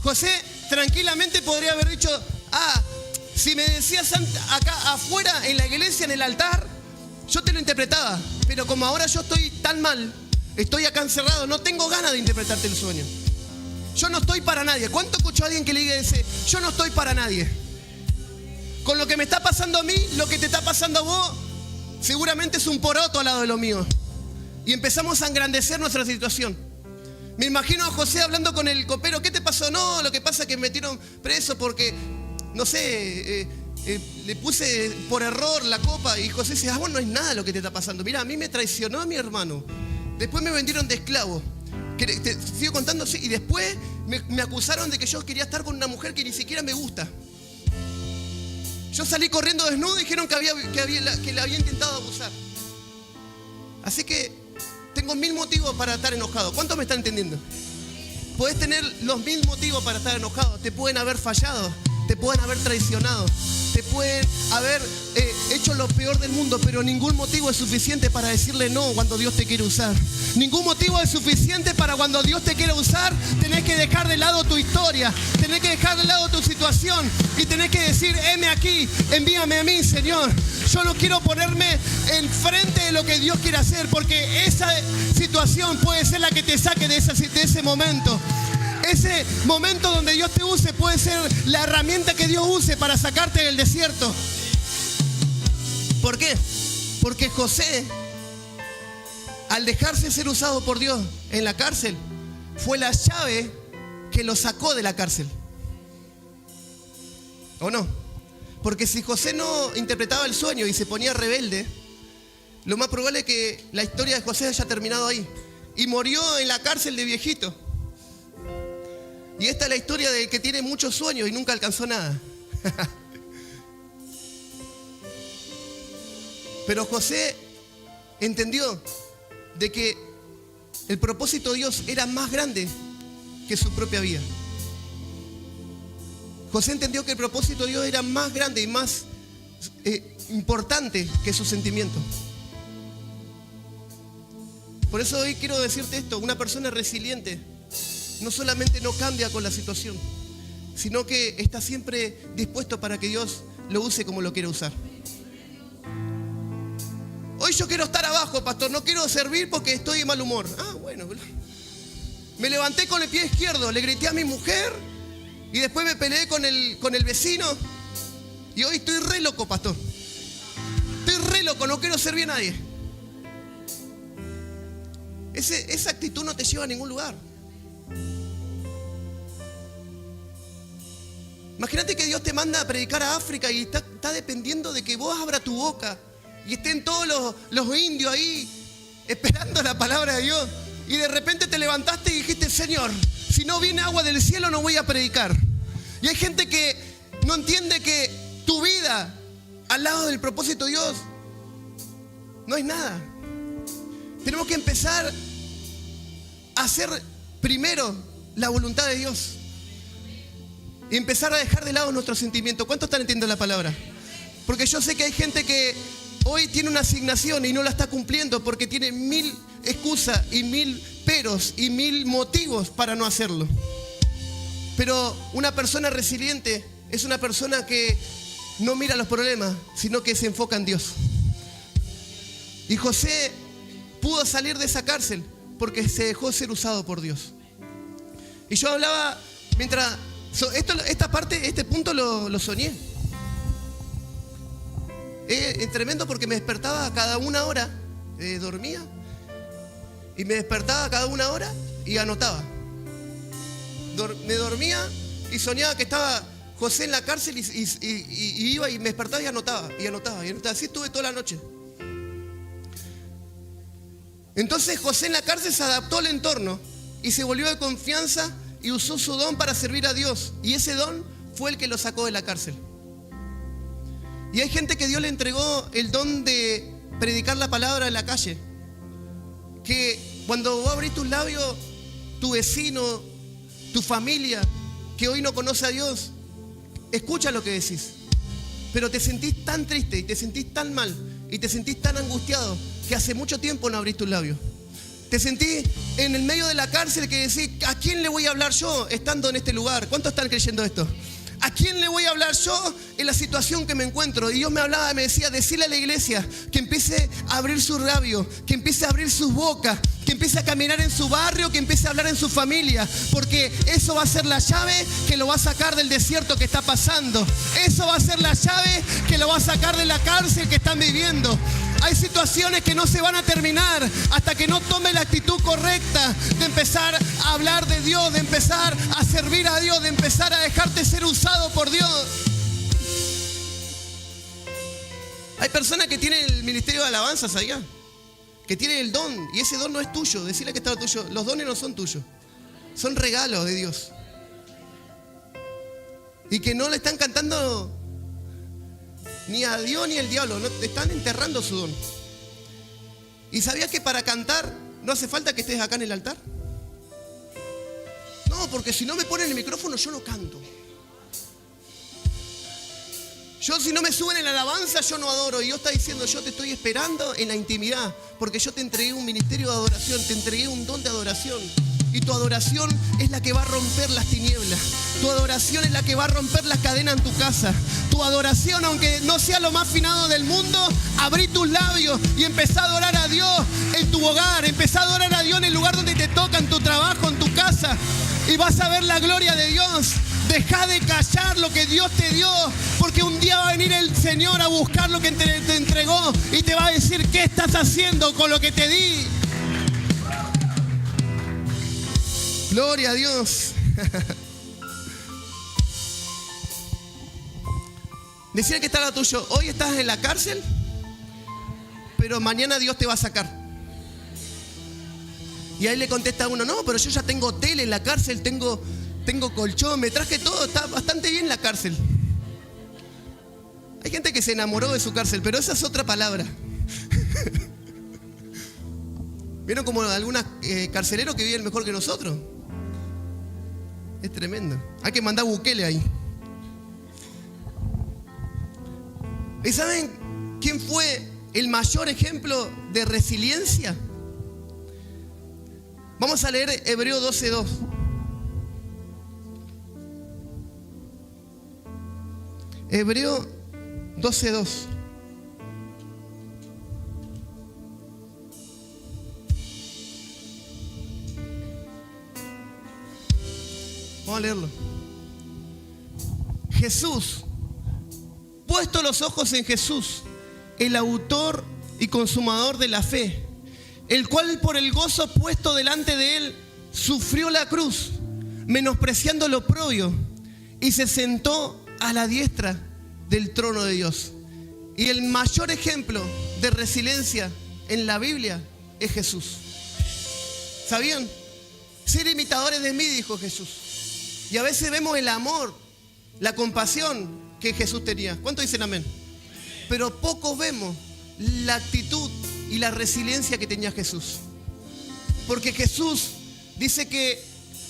José tranquilamente podría haber dicho, si me decías acá afuera en la iglesia, en el altar, yo te lo interpretaba, pero como ahora yo estoy tan mal, estoy acá encerrado, no tengo ganas de interpretarte el sueño. Yo no estoy para nadie. ¿Cuánto escucho a alguien que le diga ese, yo no estoy para nadie? Con lo que me está pasando a mí, lo que te está pasando a vos, seguramente es un poroto al lado de lo mío. Y empezamos a engrandecer nuestra situación. Me imagino a José hablando con el copero, ¿qué te pasó? No, lo que pasa es que me metieron preso porque, no sé, le puse por error la copa. Y José dice, bueno, no es nada lo que te está pasando. Mira, a mí me traicionó mi hermano. Después me vendieron de esclavo. Te sigo contando, sí. Y después me acusaron de que yo quería estar con una mujer que ni siquiera me gusta. Yo salí corriendo desnudo y dijeron que le había intentado abusar. Así que tengo 1000 motivos para estar enojado. ¿Cuántos me están entendiendo? Podés tener los 1000 motivos para estar enojado. Te pueden haber fallado, te pueden haber traicionado, te pueden haber hecho lo peor del mundo, pero ningún motivo es suficiente para decirle no cuando Dios te quiere usar. Ningún motivo es suficiente para cuando Dios te quiere usar. Tenés que dejar de lado tu historia, tenés que dejar de lado tu situación y tenés que decir, heme aquí, envíame a mí, Señor. Yo no quiero ponerme enfrente de lo que Dios quiere hacer, porque esa situación puede ser la que te saque de ese momento. Ese momento donde Dios te use puede ser la herramienta que Dios use para sacarte del desierto. ¿Por qué? Porque José, al dejarse ser usado por Dios en la cárcel, fue la llave que lo sacó de la cárcel. ¿O no? Porque si José no interpretaba el sueño y se ponía rebelde, lo más probable es que la historia de José haya terminado ahí. Y murió en la cárcel de viejito. Y esta es la historia del que tiene muchos sueños y nunca alcanzó nada. Pero José entendió de que el propósito de Dios era más grande que su propia vida. José entendió que el propósito de Dios era más grande y más importante que su sentimiento. Por eso hoy quiero decirte esto: una persona resiliente no solamente no cambia con la situación, sino que está siempre dispuesto para que Dios lo use como lo quiere usar. Hoy yo quiero estar abajo, pastor, no quiero servir porque estoy de mal humor. Bueno, me levanté con el pie izquierdo, le grité a mi mujer y después me peleé con el vecino y hoy estoy re loco, pastor. Estoy re loco, no quiero servir a nadie. Esa actitud no te lleva a ningún lugar. Imagínate que Dios te manda a predicar a África y está dependiendo de que vos abras tu boca y estén todos los indios ahí esperando la palabra de Dios. Y de repente te levantaste y dijiste, Señor, si no viene agua del cielo no voy a predicar. Y hay gente que no entiende que tu vida al lado del propósito de Dios no es nada. Tenemos que empezar a hacer primero la voluntad de Dios y empezar a dejar de lado nuestros sentimientos. ¿Cuántos están entendiendo la palabra? Porque yo sé que hay gente que hoy tiene una asignación y no la está cumpliendo porque tiene 1000 excusas y 1000 peros y 1000 motivos para no hacerlo. Pero una persona resiliente es una persona que no mira los problemas, sino que se enfoca en Dios. Y José pudo salir de esa cárcel porque se dejó ser usado por Dios. Y yo hablaba mientras... esta parte, este punto lo soñé. Es tremendo porque me despertaba cada 1 hora, dormía y me despertaba cada 1 hora y anotaba. Me dormía y soñaba que estaba José en la cárcel y iba y me despertaba y anotaba. Así estuve toda la noche. Entonces José en la cárcel se adaptó al entorno y se volvió de confianza y usó su don para servir a Dios. Y ese don fue el que lo sacó de la cárcel. Y hay gente que Dios le entregó el don de predicar la palabra en la calle. Que cuando vos abrís tus labios, tu vecino, tu familia, que hoy no conoce a Dios, escucha lo que decís. Pero te sentís tan triste y te sentís tan mal y te sentís tan angustiado que hace mucho tiempo no abrís tus labios. Te sentís en el medio de la cárcel que decís, ¿a quién le voy a hablar yo estando en este lugar? ¿Cuántos están creyendo esto? ¿A quién le voy a hablar yo en la situación que me encuentro? Y Dios me hablaba, me decía, decirle a la iglesia que empiece a abrir su labio, que empiece a abrir sus bocas, que empiece a caminar en su barrio, que empiece a hablar en su familia, porque eso va a ser la llave que lo va a sacar del desierto que está pasando. Eso va a ser la llave que lo va a sacar de la cárcel que están viviendo. Hay situaciones que no se van a terminar hasta que no tome la actitud correcta de empezar a hablar de Dios, de empezar a servir a Dios, de empezar a dejarte ser usado por Dios. Hay personas que tienen el ministerio de alabanza, ¿sabías? Que tienen el don, y ese don no es tuyo. Decirle que está tuyo. Los dones no son tuyos. Son regalos de Dios. Y que no le están cantando ni a Dios ni al diablo. No, están enterrando su don. ¿Y sabías que para cantar no hace falta que estés acá en el altar? No, porque si no me ponen el micrófono yo no canto. Yo si no me suben en la alabanza yo no adoro. Y Dios está diciendo, yo te estoy esperando en la intimidad, porque yo te entregué un ministerio de adoración, te entregué un don de adoración. Y tu adoración es la que va a romper las tinieblas. Tu adoración es la que va a romper las cadenas en tu casa. Tu adoración, aunque no sea lo más finado del mundo, abrí tus labios y empezá a adorar a Dios en tu hogar. Empezá a adorar a Dios en el lugar donde te toca, en tu trabajo, en tu casa. Y vas a ver la gloria de Dios. Deja de callar lo que Dios te dio, porque un día va a venir el Señor a buscar lo que te entregó y te va a decir, ¿qué estás haciendo con lo que te di? Gloria a Dios. Decirle que está lo tuyo. Hoy estás en la cárcel, pero mañana Dios te va a sacar. Y ahí le contesta a uno, no, pero yo ya tengo tele en la cárcel, tengo colchón, me traje todo, está bastante bien la cárcel. Hay gente que se enamoró de su cárcel, pero esa es otra palabra. ¿Vieron como algunos carceleros que viven mejor que nosotros? Es tremendo. Hay que mandar Bukele ahí. ¿Y saben quién fue el mayor ejemplo de resiliencia? Vamos a leer Hebreos 12:2. Hebreos 12:2. Vamos a leerlo. Jesús, puesto los ojos en Jesús, el autor y consumador de la fe, el cual por el gozo puesto delante de él sufrió la cruz, menospreciando lo oprobio, y se sentó a la diestra del trono de Dios. Y el mayor ejemplo de resiliencia en la Biblia es Jesús. ¿Sabían? Ser imitadores de mí, dijo Jesús. Y a veces vemos el amor, la compasión que Jesús tenía. ¿Cuántos dicen amén? Pero pocos vemos la actitud y la resiliencia que tenía Jesús. Porque Jesús dice que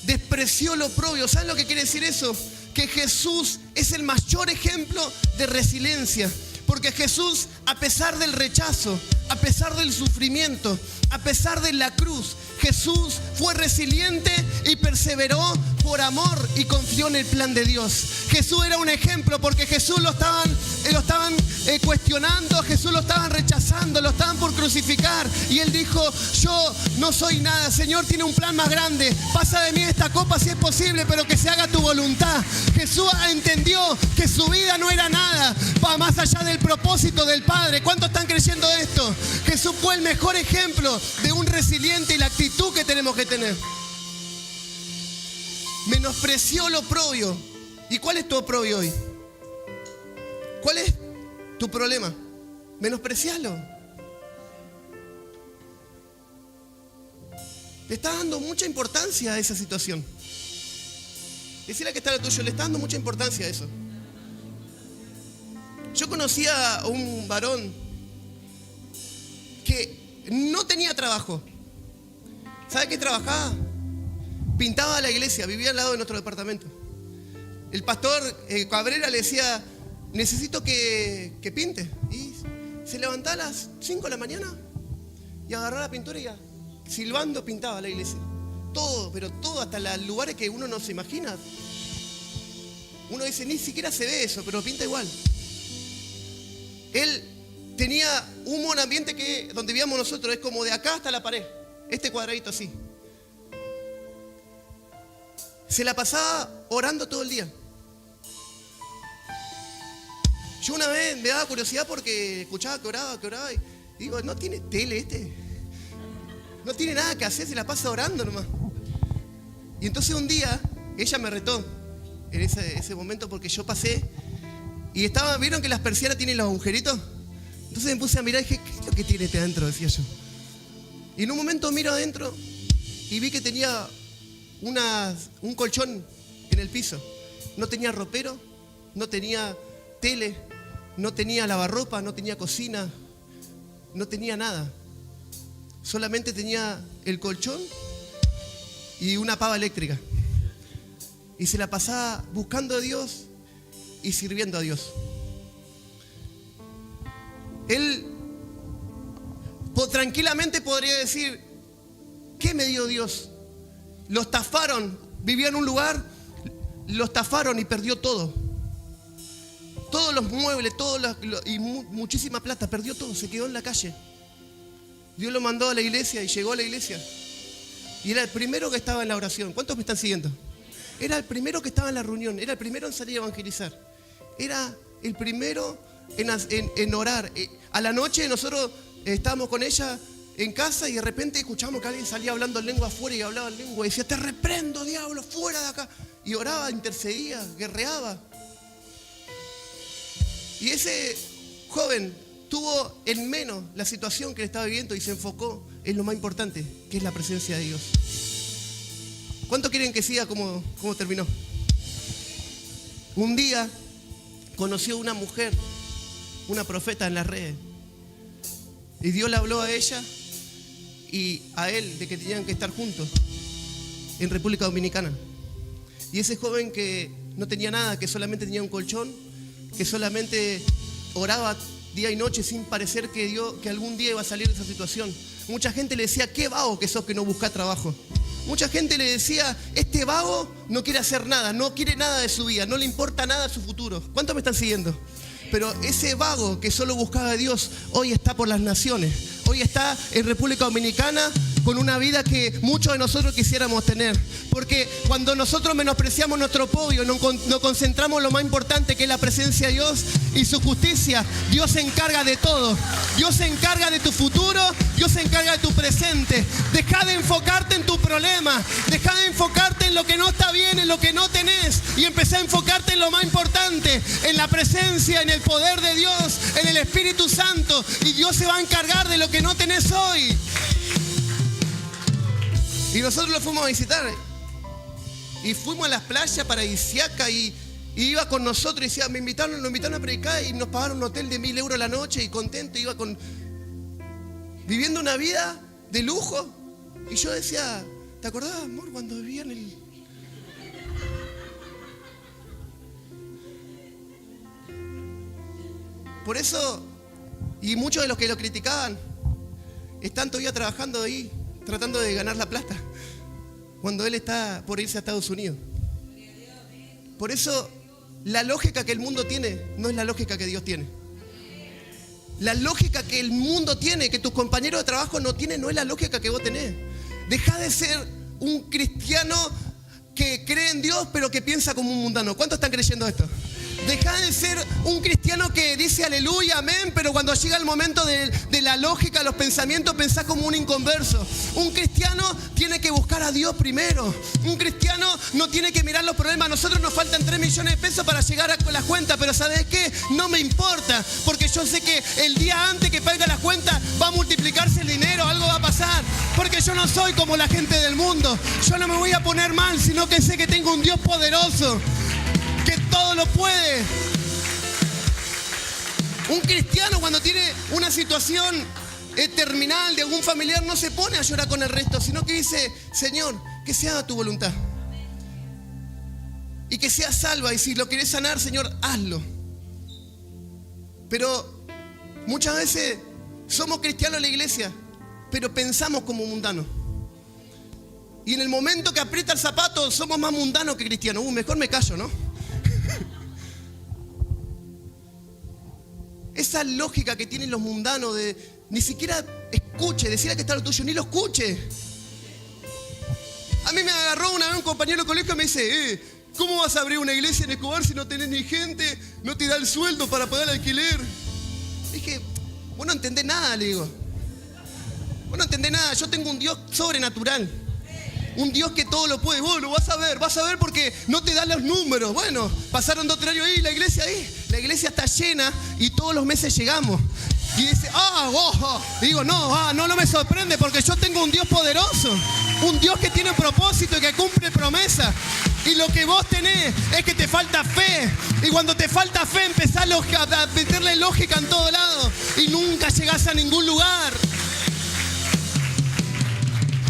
despreció lo oprobio. ¿Saben lo que quiere decir eso? Que Jesús es el mayor ejemplo de resiliencia. Porque Jesús, a pesar del rechazo, a pesar del sufrimiento, a pesar de la cruz, Jesús fue resiliente y perseveró por amor y confió en el plan de Dios. Jesús era un ejemplo porque Jesús lo estaban cuestionando, Jesús lo estaban rechazando, lo estaban por crucificar. Y él dijo, yo no soy nada, Señor tiene un plan más grande. Pasa de mí esta copa si es posible, pero que se haga tu voluntad. Jesús entendió que su vida no era nada, va más allá del propósito del Padre. ¿Cuántos están creyendo esto? Jesús fue el mejor ejemplo de un resiliente y la actitud que tenemos que tener. Menospreció lo oprobio. ¿Y cuál es tu oprobio hoy? ¿Cuál es tu problema? Menosprecialo. Le estás dando mucha importancia a esa situación. Decirle que está lo tuyo, le está dando mucha importancia a eso. Yo conocía a un varón que no tenía trabajo. ¿Sabe qué trabajaba? Pintaba la iglesia, vivía al lado de nuestro departamento. El pastor Cabrera le decía, necesito que pinte. Y se levantaba a las 5 de la mañana y agarraba la pintura y ya, silbando pintaba la iglesia. Todo, pero todo, hasta los lugares que uno no se imagina. Uno dice, ni siquiera se ve eso, pero pinta igual. Él tenía un buen ambiente que donde vivíamos nosotros, es como de acá hasta la pared, este cuadradito así. Se la pasaba orando todo el día. Yo una vez me daba curiosidad porque escuchaba que oraba y digo, ¿no tiene tele este? No tiene nada que hacer, se la pasa orando nomás. Y entonces un día, ella me retó en ese momento porque yo pasé y estaba, ¿vieron que las persianas tienen los agujeritos? Entonces me puse a mirar y dije, ¿qué es lo que tiene este adentro? Decía yo. Y en un momento miro adentro y vi que tenía un colchón en el piso. No tenía ropero, no tenía tele, no tenía lavarropa, no tenía cocina, no tenía nada. Solamente tenía el colchón y una pava eléctrica. Y se la pasaba buscando a Dios y sirviendo a Dios. Él tranquilamente podría decir, ¿qué me dio Dios? Lo estafaron, vivía en un lugar, lo estafaron y perdió todo. Todos los muebles, y muchísima plata, perdió todo, se quedó en la calle. Dios lo mandó a la iglesia y llegó a la iglesia. Y era el primero que estaba en la oración. ¿Cuántos me están siguiendo? Era el primero que estaba en la reunión, era el primero en salir a evangelizar. Era el primero en orar. A la noche nosotros estábamos con ella en casa y de repente escuchamos que alguien salía hablando en lengua afuera y hablaba en lengua y decía, te reprendo, diablo, fuera de acá. Y oraba, intercedía, guerreaba. Y ese joven tuvo en menos la situación que le estaba viviendo y se enfocó en lo más importante, que es la presencia de Dios. ¿Cuánto quieren que siga cómo terminó? Un día conoció una mujer, una profeta en las redes. Y Dios le habló a ella y a él de que tenían que estar juntos en República Dominicana. Y ese joven que no tenía nada, que solamente tenía un colchón, que solamente oraba día y noche sin parecer que algún día iba a salir de esa situación. Mucha gente le decía, qué vago que sos que no busca trabajo. Mucha gente le decía, este vago no quiere hacer nada, no quiere nada de su vida, no le importa nada su futuro. ¿Cuántos me están siguiendo? Pero ese vago que solo buscaba a Dios, hoy está por las naciones. Hoy está en República Dominicana con una vida que muchos de nosotros quisiéramos tener. Porque cuando nosotros menospreciamos nuestro podio, nos concentramos en lo más importante, que es la presencia de Dios y su justicia, Dios se encarga de todo. Dios se encarga de tu futuro, Dios se encarga de tu presente. Deja de enfocarte en tu problema, deja de enfocarte en lo que no está bien, en lo que no tenés, y empecé a enfocarte en lo más importante, en la presencia, en el poder de Dios, en el Espíritu Santo, y Dios se va a encargar de lo que no tenés hoy. Y nosotros lo fuimos a visitar y fuimos a las playas paradisíacas y iba con nosotros y decía, nos invitaron a predicar y nos pagaron un hotel de 1.000 euros la noche y contento, iba viviendo una vida de lujo. Y yo decía, ¿te acordás, amor, cuando vivía en el... Por eso, y muchos de los que lo criticaban, están todavía trabajando ahí, tratando de ganar la plata, cuando él está por irse a Estados Unidos. Por eso, la lógica que el mundo tiene no es la lógica que Dios tiene. La lógica que el mundo tiene, que tus compañeros de trabajo no tienen, no es la lógica que vos tenés. Deja de ser un cristiano que cree en Dios, pero que piensa como un mundano. ¿Cuántos están creyendo esto? Deja de ser un cristiano que dice aleluya, amén, pero cuando llega el momento de la lógica, los pensamientos, pensás como un inconverso. Un cristiano tiene que buscar a Dios primero. Un cristiano no tiene que mirar los problemas. A nosotros nos faltan 3 millones de pesos para llegar a las cuentas, pero ¿sabes qué? No me importa, porque yo sé que el día antes que pague las cuentas va a multiplicarse el dinero, algo va a pasar. Porque yo no soy como la gente del mundo. Yo no me voy a poner mal, sino que sé que tengo un Dios poderoso, que todo lo puede. Un cristiano cuando tiene una situación terminal de algún familiar no se pone a llorar con el resto, sino que dice, Señor, que se haga tu voluntad y que sea salva, y si lo querés sanar, Señor, hazlo. Pero muchas veces somos cristianos en la iglesia, pero pensamos como mundanos. Y en el momento que aprieta el zapato somos más mundanos que cristianos. Mejor me callo, ¿no? Esa lógica que tienen los mundanos de ni siquiera escuche, decirle que está lo tuyo, ni lo escuche. A mí me agarró una vez un compañero de colegio y me dice, ¿cómo vas a abrir una iglesia en Escobar si no tenés ni gente, no te da el sueldo para pagar el alquiler? Dije, vos no entendés nada, le digo. Vos no entendés nada, yo tengo un Dios sobrenatural. Un Dios que todo lo puede. Vos lo vas a ver porque no te dan los números. Bueno, pasaron 2 o 3 años ahí, la iglesia está llena y todos los meses llegamos. Y dice, digo, no me sorprende porque yo tengo un Dios poderoso, un Dios que tiene un propósito y que cumple promesas. Y lo que vos tenés es que te falta fe. Y cuando te falta fe empezás a meterle lógica en todo lado y nunca llegás a ningún lugar.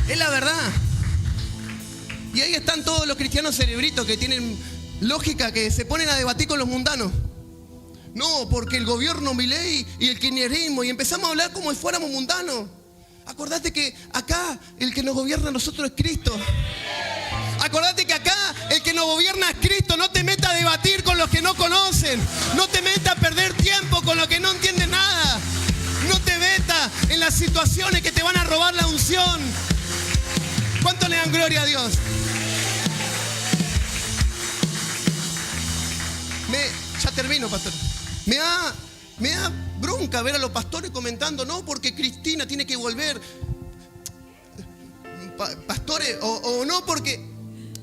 Es la verdad. Y ahí están todos los cristianos cerebritos que tienen lógica, que se ponen a debatir con los mundanos. No, porque el gobierno Milei y el kirchnerismo, y empezamos a hablar como si fuéramos mundanos. Acordate que acá el que nos gobierna a nosotros es Cristo. Acordate que acá el que nos gobierna es Cristo. No te metas a debatir con los que no conocen. No te metas a perder tiempo con los que no entienden nada. No te metas en las situaciones que te van a robar la unción. ¿Cuánto le dan gloria a Dios? Ya termino, pastor. Me da bronca ver a los pastores comentando, no, porque Cristina tiene que volver. Pastores, o no, porque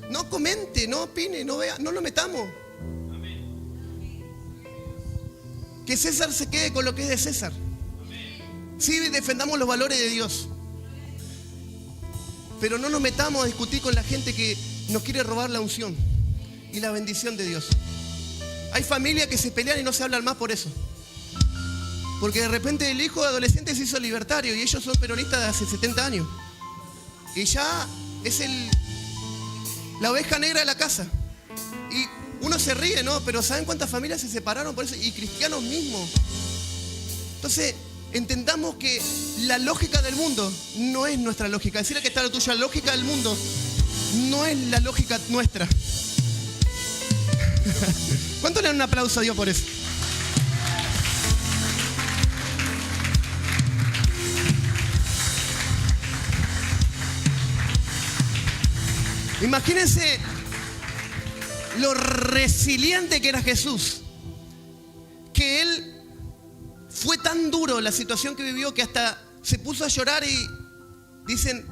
no comente, no opine, no vea, no nos metamos. Que César se quede con lo que es de César. Sí, defendamos los valores de Dios. Pero no nos metamos a discutir con la gente que nos quiere robar la unción y la bendición de Dios. Hay familias que se pelean y no se hablan más por eso. Porque de repente el hijo de adolescente se hizo libertario y ellos son peronistas de hace 70 años. Y ya es la oveja negra de la casa. Y uno se ríe, ¿no? Pero ¿saben cuántas familias se separaron por eso? Y cristianos mismos. Entonces, entendamos que la lógica del mundo no es nuestra lógica. Decirle que está lo tuyo, la lógica del mundo no es la lógica nuestra. ¿Cuánto le dan un aplauso a Dios por eso? Imagínense lo resiliente que era Jesús, que Él fue tan duro la situación que vivió que hasta se puso a llorar y dicen,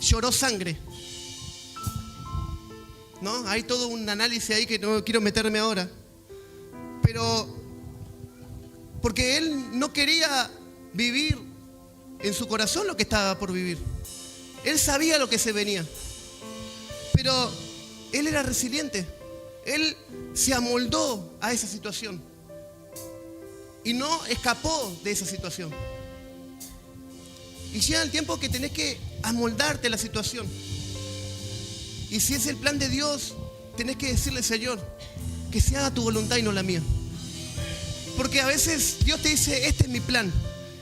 lloró sangre. ¿No? Hay todo un análisis ahí que no quiero meterme ahora. Pero porque Él no quería vivir en su corazón lo que estaba por vivir. Él sabía lo que se venía. Pero Él era resiliente. Él se amoldó a esa situación. Y no escapó de esa situación. Y llega el tiempo que tenés que amoldarte a la situación. Y si es el plan de Dios, tenés que decirle, Señor, que se haga tu voluntad y no la mía. Porque a veces Dios te dice, este es mi plan.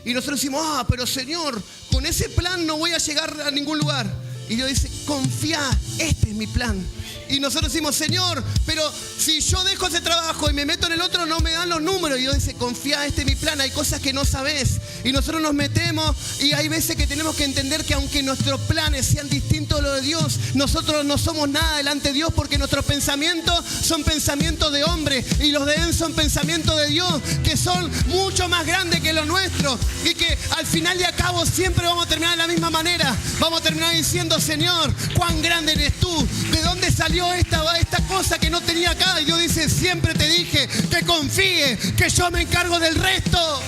Y nosotros decimos, pero Señor, con ese plan no voy a llegar a ningún lugar. Y Dios dice, confía, este es mi plan. Y nosotros decimos, Señor, pero si yo dejo ese trabajo y me meto en el otro, no me dan los números. Y Dios dice, confía, este es mi plan. Hay cosas que no sabes. Y nosotros nos metemos y hay veces que tenemos que entender que aunque nuestros planes sean distintos a los de Dios, nosotros no somos nada delante de Dios, porque nuestros pensamientos son pensamientos de hombre y los de Él son pensamientos de Dios, que son mucho más grandes que los nuestros, y que al final y al cabo siempre vamos a terminar de la misma manera. Vamos a terminar diciendo, Señor, cuán grande eres tú, de dónde salió esta cosa que no tenía acá. Y Dios dice, siempre te dije que confíe, que yo me encargo del resto.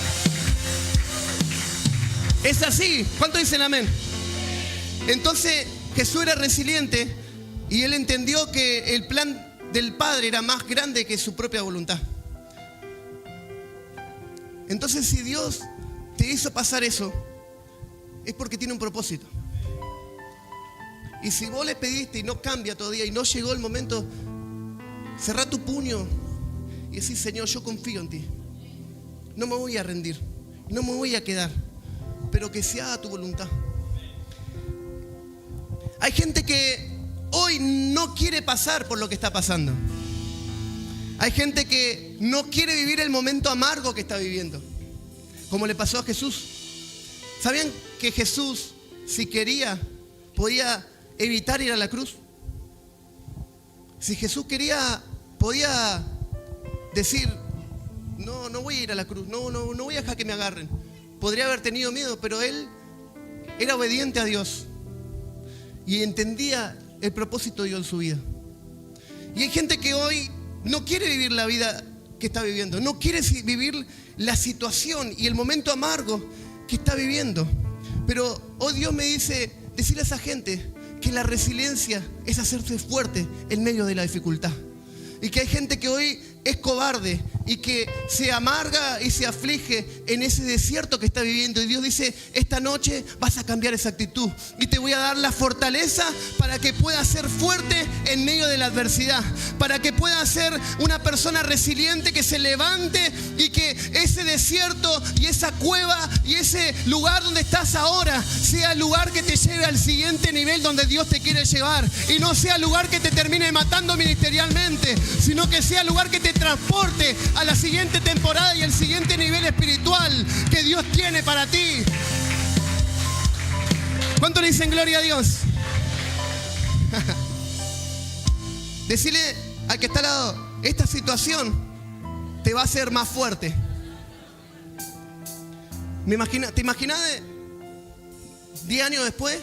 Es así. ¿Cuántos dicen amén? Entonces Jesús era resiliente y Él entendió que el plan del Padre era más grande que su propia voluntad. Entonces, si Dios te hizo pasar eso, es porque tiene un propósito. Y si vos le pediste y no cambia todavía y no llegó el momento, cerrá tu puño y decís, Señor, yo confío en ti. No me voy a rendir, no me voy a quedar, pero que se haga tu voluntad. Hay gente que hoy no quiere pasar por lo que está pasando. Hay gente que no quiere vivir el momento amargo que está viviendo, como le pasó a Jesús. ¿Sabían que Jesús, si quería, podía evitar ir a la cruz? Si Jesús quería, podía decir, no voy a ir a la cruz, no voy a dejar que me agarren. Podría haber tenido miedo, pero Él era obediente a Dios y entendía el propósito de Dios en su vida. Y hay gente que hoy no quiere vivir la vida que está viviendo. No quiere vivir la situación y el momento amargo que está viviendo. Pero hoy Dios me dice, decirle a esa gente que la resiliencia es hacerse fuerte en medio de la dificultad. Y que hay gente que hoy es cobarde y que se amarga y se aflige en ese desierto que está viviendo. Y Dios dice, esta noche vas a cambiar esa actitud y te voy a dar la fortaleza para que puedas ser fuerte en medio de la adversidad, para que puedas ser una persona resiliente que se levante y que ese desierto y esa cueva y ese lugar donde estás ahora sea el lugar que te lleve al siguiente nivel donde Dios te quiere llevar, y no sea el lugar que te termine matando ministerialmente, sino que sea el lugar que te transporte a la siguiente temporada y el siguiente nivel espiritual que Dios tiene para ti. ¿Cuánto le dicen gloria a Dios? Decirle al que está al lado, esta situación te va a hacer más fuerte. ¿Te imaginas 10 años después?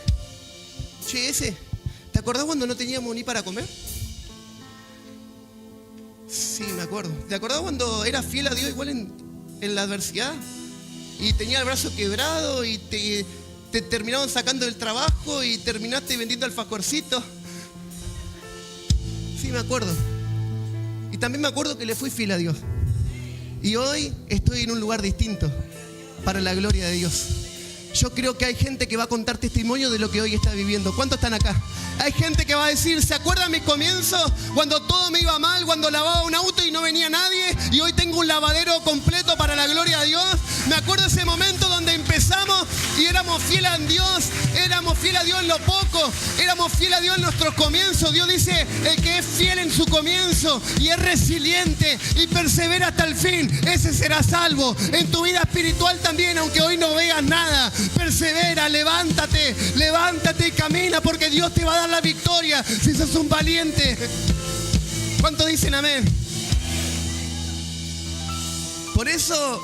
Che, ¿te acordás cuando no teníamos ni para comer? Sí, me acuerdo. ¿Te acordás cuando eras fiel a Dios igual en la adversidad? Y tenía el brazo quebrado y te terminaron sacando del trabajo y terminaste vendiendo alfajorcitos. Sí, me acuerdo. Y también me acuerdo que le fui fiel a Dios. Y hoy estoy en un lugar distinto para la gloria de Dios. Yo creo que hay gente que va a contar testimonio de lo que hoy está viviendo. ¿Cuántos están acá? Hay gente que va a decir, ¿se acuerdan mis comienzos? Cuando todo me iba mal, cuando lavaba un auto y no venía nadie, y hoy tengo un lavadero completo para la gloria de Dios. Me acuerdo ese momento donde empezamos y éramos fieles a Dios, éramos fieles a Dios en lo poco, éramos fieles a Dios en nuestros comienzos. Dios dice, el que es fiel en su comienzo y es resiliente y persevera hasta el fin, ese será salvo. En tu vida espiritual también, aunque hoy no veas nada, persevera, levántate y camina, porque Dios te va a dar la victoria si sos un valiente. ¿Cuántos dicen amén? Por eso,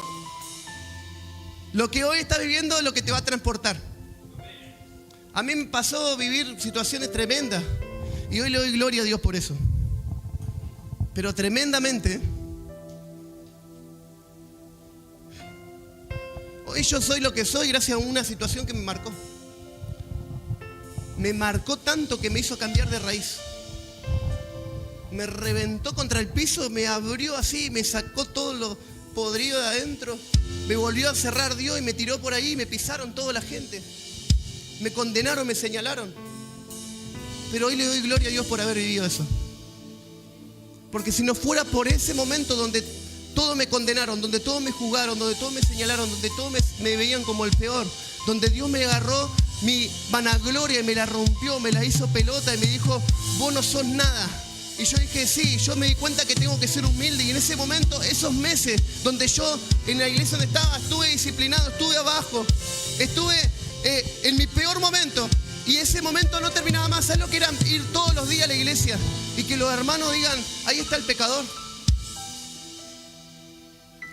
lo que hoy estás viviendo es lo que te va a transportar. A mí me pasó vivir situaciones tremendas y hoy le doy gloria a Dios por eso. Pero tremendamente. Hoy yo soy lo que soy gracias a una situación que me marcó. Me marcó tanto que me hizo cambiar de raíz. Me reventó contra el piso, me abrió así, me sacó todo lo podrido de adentro. Me volvió a cerrar Dios y me tiró por ahí, me pisaron toda la gente. Me condenaron, me señalaron. Pero hoy le doy gloria a Dios por haber vivido eso. Porque si no fuera por ese momento donde todos me condenaron, donde todos me juzgaron, donde todos me señalaron, donde todos me veían como el peor, donde Dios me agarró mi vanagloria y me la rompió, me la hizo pelota y me dijo, vos no sos nada. Y yo dije, sí, yo me di cuenta que tengo que ser humilde. Y en ese momento, esos meses donde yo en la iglesia donde estaba, estuve disciplinado, estuve abajo, estuve en mi peor momento. Y ese momento no terminaba más. ¿Sabes lo que era ir todos los días a la iglesia? Y que los hermanos digan, ahí está el pecador.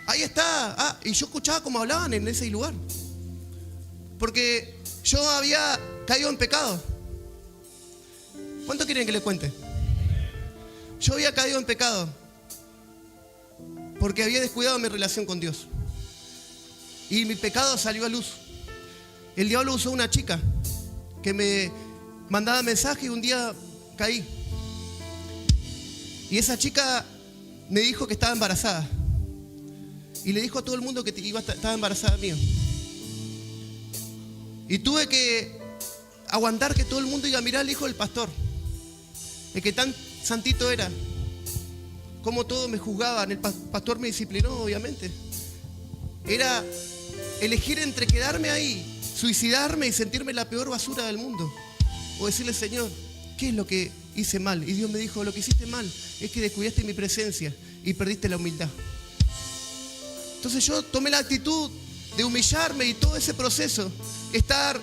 Ahí está. Y yo escuchaba cómo hablaban en ese lugar. Porque yo había caído en pecado. ¿Cuánto quieren que les cuente? Yo había caído en pecado porque había descuidado mi relación con Dios. Y mi pecado salió a luz. El diablo usó una chica que me mandaba mensajes y un día caí. Y esa chica me dijo que estaba embarazada. Y le dijo a todo el mundo que estaba embarazada mía. Y tuve que aguantar que todo el mundo iba a mirar al hijo del pastor. El que tan santito era. Como todos me juzgaban. El pastor me disciplinó, obviamente. Era elegir entre quedarme ahí, suicidarme y sentirme la peor basura del mundo, o decirle, Señor, ¿qué es lo que hice mal? Y Dios me dijo, lo que hiciste mal es que descuidaste mi presencia y perdiste la humildad. Entonces yo tomé la actitud de humillarme y todo ese proceso, estar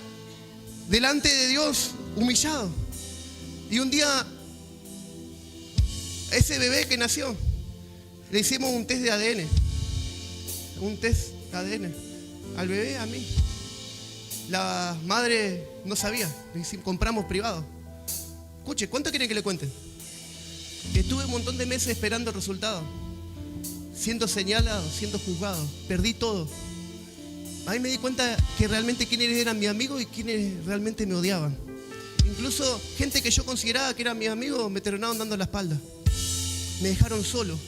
delante de Dios humillado. Y un día, a ese bebé que nació, le hicimos un test de ADN. Un test de ADN. Al bebé, a mí. La madre no sabía. Le hicimos, compramos privado. Escuche, ¿cuánto quieren que le cuente? Estuve un montón de meses esperando el resultado. siendo señalado, siendo juzgado. Perdí todo. Ahí me di cuenta que realmente quiénes eran mis amigos y quiénes realmente me odiaban. Incluso gente que yo consideraba que eran mis amigos me terminaron dando la espalda. Me dejaron solo.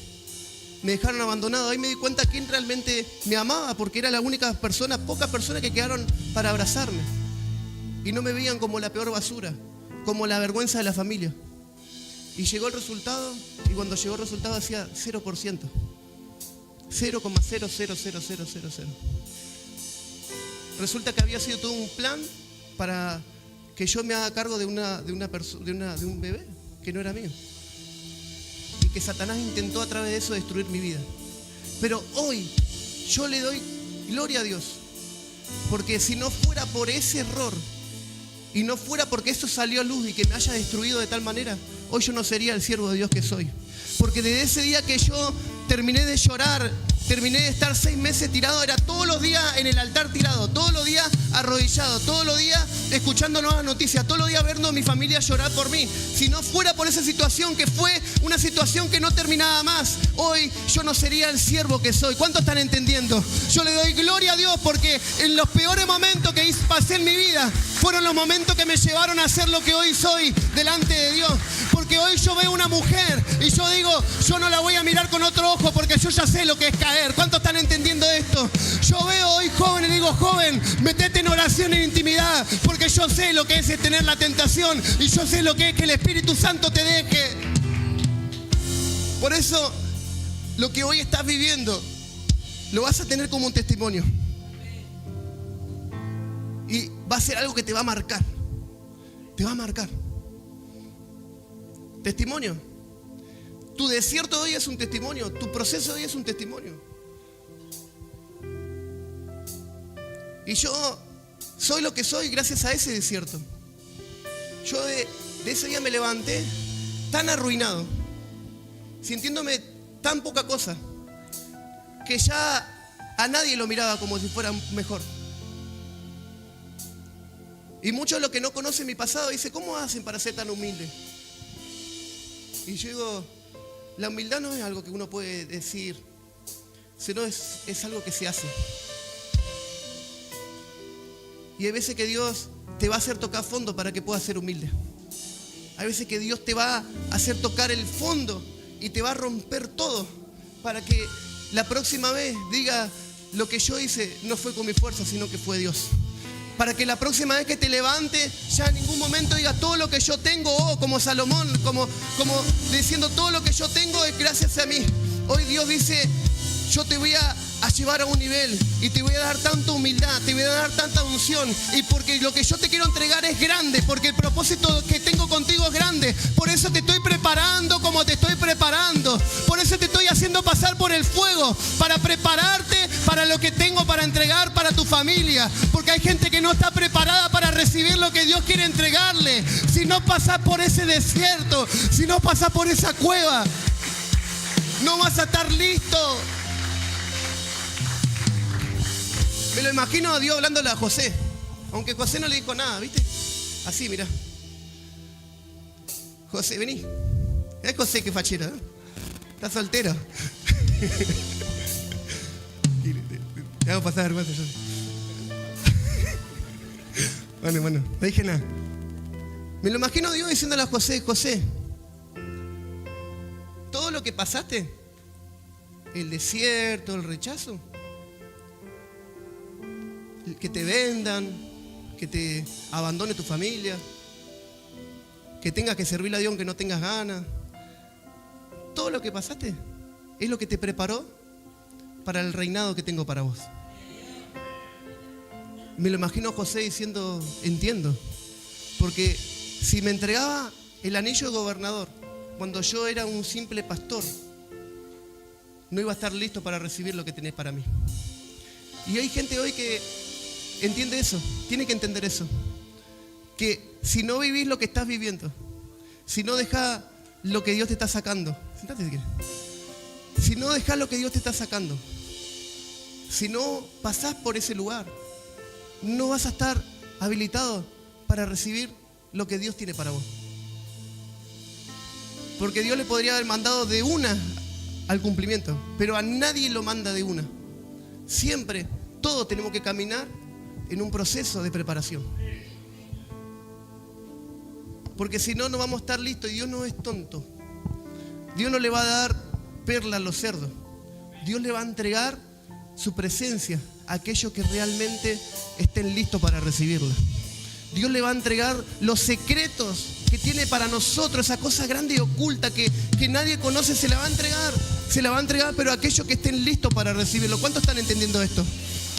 Me dejaron abandonado. Ahí me di cuenta quién realmente me amaba, porque era la única persona, pocas personas que quedaron para abrazarme. Y no me veían como la peor basura, como la vergüenza de la familia. Y llegó el resultado, y cuando llegó el resultado hacía 0%. 0,0000000. Resulta que había sido todo un plan para que yo me haga cargo de un bebé que no era mío. Y que Satanás intentó a través de eso destruir mi vida. Pero hoy yo le doy gloria a Dios. Porque si no fuera por ese error, y no fuera porque eso salió a luz y que me haya destruido de tal manera, hoy yo no sería el siervo de Dios que soy. Porque desde ese día que yo terminé de llorar, terminé de estar 6 meses tirado, era todos los días en el altar tirado, todos los días arrodillado, todos los días escuchando nuevas noticias, todos los días viendo a mi familia llorar por mí. Si no fuera por esa situación, que fue una situación que no terminaba más, hoy yo no sería el siervo que soy. ¿Cuántos están entendiendo? Yo le doy gloria a Dios porque en los peores momentos que pasé en mi vida fueron los momentos que me llevaron a ser lo que hoy soy delante de Dios. Porque hoy yo veo una mujer y yo digo, yo no la voy a mirar con otro ojo porque yo ya sé lo que es caer. ¿Cuántos están entendiendo esto? Yo veo hoy joven y digo, joven, metete en oración, en intimidad, porque yo sé lo que es tener la tentación y yo sé lo que es que el Espíritu Santo te deje. Por eso, lo que hoy estás viviendo, lo vas a tener como un testimonio. Y va a ser algo que te va a marcar. Te va a marcar. Testimonio. Tu desierto de hoy es un testimonio. Tu proceso de hoy es un testimonio. Y yo soy lo que soy gracias a ese desierto. Yo de ese día me levanté tan arruinado, sintiéndome tan poca cosa, que ya a nadie lo miraba como si fuera mejor. Y muchos de los que no conocen mi pasado dicen, ¿cómo hacen para ser tan humildes? Y yo digo, la humildad no es algo que uno puede decir, sino es algo que se hace. Y hay veces que Dios te va a hacer tocar fondo para que puedas ser humilde. Hay veces que Dios te va a hacer tocar el fondo y te va a romper todo para que la próxima vez diga, lo que yo hice no fue con mi fuerza, sino que fue Dios. Para que la próxima vez que te levantes, ya en ningún momento digas todo lo que yo tengo, como Salomón, como diciendo todo lo que yo tengo es gracias a mí. Hoy Dios dice, yo te voy a llevar a un nivel y te voy a dar tanta humildad, te voy a dar tanta unción, y porque lo que yo te quiero entregar es grande, porque el propósito que tengo contigo es grande. Por eso te estoy preparando como te estoy preparando, por eso te estoy haciendo pasar por el fuego, para prepararte para lo que tengo para entregar para tu familia, porque hay gente que no está preparada para recibir lo que Dios quiere entregarle. Si no pasas por ese desierto, si no pasas por esa cueva, no vas a estar listo. Me lo imagino a Dios hablándole a José, aunque José no le dijo nada, ¿viste? Así, mirá. José, vení. Es José que fachero, ¿eh? Está soltero. Te hago pasar vergüenza yo. Bueno, no dije nada. Me lo imagino a Dios diciéndole a José, José, todo lo que pasaste, el desierto, el rechazo, que te vendan, que te abandone tu familia, que tengas que servirle a Dios aunque no tengas ganas, todo lo que pasaste es lo que te preparó para el reinado que tengo para vos. Me lo imagino a José diciendo, entiendo, porque si me entregaba el anillo de gobernador cuando yo era un simple pastor, no iba a estar listo para recibir lo que tenés para mí. Y hay gente hoy que entiende eso, tiene que entender eso, que si no vivís lo que estás viviendo, si no dejás lo que Dios te está sacando, sentate si quieres, si no dejás lo que Dios te está sacando, si no pasás por ese lugar, no vas a estar habilitado para recibir lo que Dios tiene para vos. Porque Dios le podría haber mandado de una al cumplimiento, pero a nadie lo manda de una. Siempre, todos tenemos que caminar en un proceso de preparación. Porque si no, no vamos a estar listos. Y Dios no es tonto. Dios no le va a dar perla a los cerdos. Dios le va a entregar su presencia a aquellos que realmente estén listos para recibirla. Dios le va a entregar los secretos que tiene para nosotros, esa cosa grande y oculta que nadie conoce, se la va a entregar. Se la va a entregar, pero a aquellos que estén listos para recibirlo. ¿Cuántos están entendiendo esto?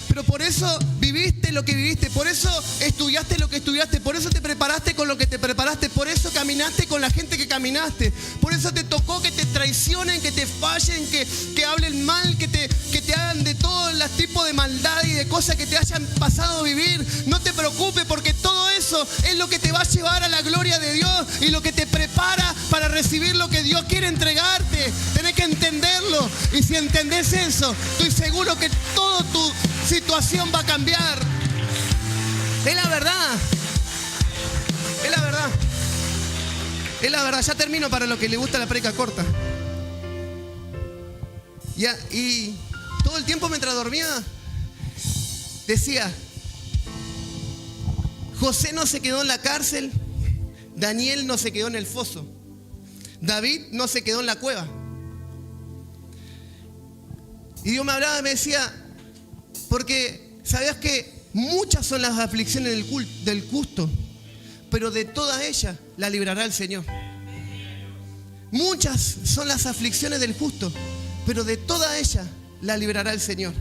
Pero por eso viviste lo que viviste, por eso estudiaste lo que estudiaste, por eso te preparaste con lo que te preparaste, por eso caminaste con la gente que caminaste, por eso te tocó que te traicionen, que te fallen, que hablen mal, que te hagan de todos los tipos de maldad y de cosas que te hayan pasado a vivir. No te preocupes, porque todo eso es lo que te va a llevar a la gloria de Dios y lo que te prepara para recibir lo que Dios quiere entregarte. Tenés que entenderlo, y si entendés eso, estoy seguro que todo tu situación va a cambiar. Es la verdad. Es la verdad. Es la verdad. Ya termino para los que les gusta la predica corta. Y todo el tiempo mientras dormía decía: José no se quedó en la cárcel, Daniel no se quedó en el foso, David no se quedó en la cueva. Y Dios me hablaba y me decía: porque sabías que muchas son las aflicciones del justo, pero de todas ellas la librará el Señor. Muchas son las aflicciones del justo, pero de todas ellas la librará el Señor.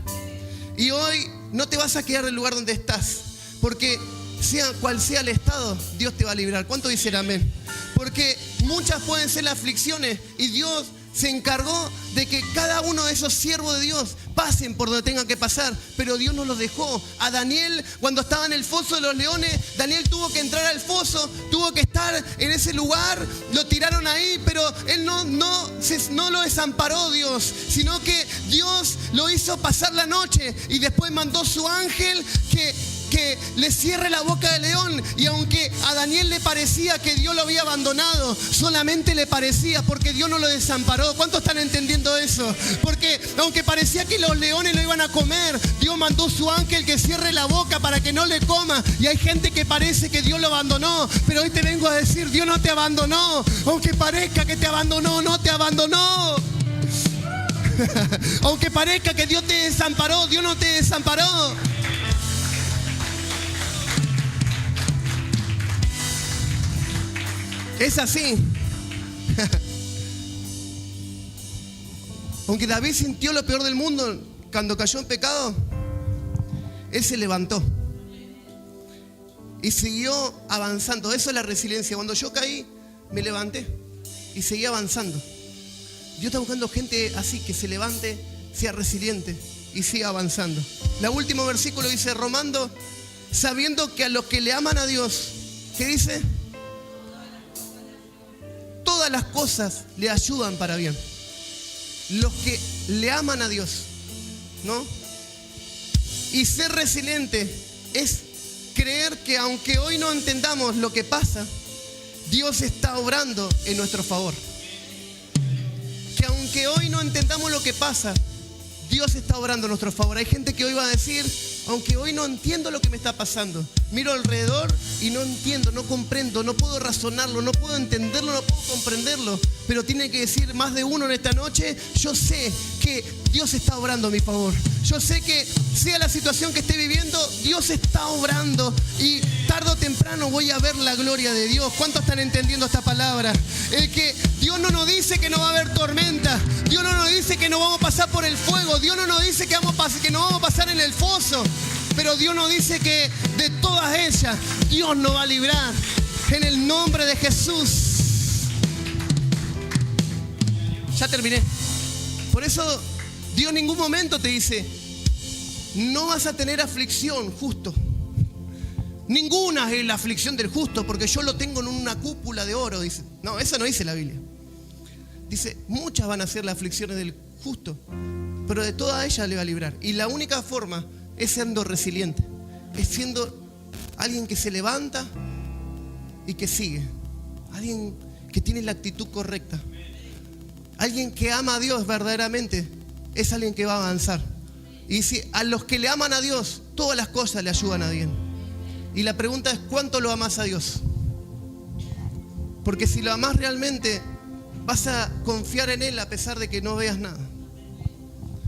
Y hoy no te vas a quedar en el lugar donde estás, porque sea cual sea el estado, Dios te va a librar. ¿Cuánto dicen amén? Porque muchas pueden ser las aflicciones y Dios se encargó de que cada uno de esos siervos de Dios pasen por donde tengan que pasar, pero Dios no los dejó. A Daniel, cuando estaba en el foso de los leones, Daniel tuvo que entrar al foso, tuvo que estar en ese lugar, lo tiraron ahí, pero él no lo desamparó Dios, sino que Dios lo hizo pasar la noche y después mandó su ángel que le cierre la boca del león. Y aunque a Daniel le parecía que Dios lo había abandonado, solamente le parecía, porque Dios no lo desamparó. ¿Cuántos están entendiendo eso? Porque aunque parecía que los leones lo iban a comer, Dios mandó su ángel que cierre la boca para que no le coma. Y hay gente que parece que Dios lo abandonó, pero hoy te vengo a decir: Dios no te abandonó. Aunque parezca que te abandonó, no te abandonó. Aunque parezca que Dios te desamparó, Dios no te desamparó. Es así. Aunque David sintió lo peor del mundo cuando cayó en pecado, él se levantó y siguió avanzando. Eso es la resiliencia. Cuando yo caí, me levanté y seguí avanzando. Dios está buscando gente así, que se levante, sea resiliente y siga avanzando. El último versículo dice: Romando, sabiendo que a los que le aman a Dios, ¿qué dice? Todas las cosas le ayudan para bien. Los que le aman a Dios, ¿no? Y ser resiliente es creer que aunque hoy no entendamos lo que pasa, Dios está obrando en nuestro favor. Que aunque hoy no entendamos lo que pasa, Dios está obrando en nuestro favor. Hay gente que hoy va a decir: aunque hoy no entiendo lo que me está pasando, miro alrededor y no entiendo, no comprendo, no puedo razonarlo, no puedo entenderlo, no puedo comprenderlo. Pero tiene que decir más de uno en esta noche: yo sé que Dios está obrando a mi favor. Yo sé que sea la situación que esté viviendo, Dios está obrando y tarde o temprano voy a ver la gloria de Dios. ¿Cuántos están entendiendo esta palabra? El que Dios no nos dice que no va a haber tormenta, Dios no nos dice que no vamos a pasar por el fuego, Dios no nos dice que no vamos a pasar en el foso, pero Dios nos dice que de todas ellas Dios nos va a librar en el nombre de Jesús. Ya terminé. Por eso Dios en ningún momento te dice: no vas a tener aflicción, justo. Ninguna es la aflicción del justo, porque yo lo tengo en una cúpula de oro. Dice, no, eso no dice la Biblia. Dice: muchas van a ser las aflicciones del justo, pero de todas ellas le va a librar. Y la única forma es siendo resiliente, es siendo alguien que se levanta y que sigue, alguien que tiene la actitud correcta, Alguien que ama a Dios verdaderamente es alguien que va a avanzar. Y si a los que le aman a Dios, todas las cosas le ayudan a bien. Y la pregunta es, ¿cuánto lo amas a Dios? Porque si lo amas realmente, vas a confiar en Él a pesar de que no veas nada.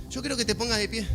Yo quiero que te pongas de pie.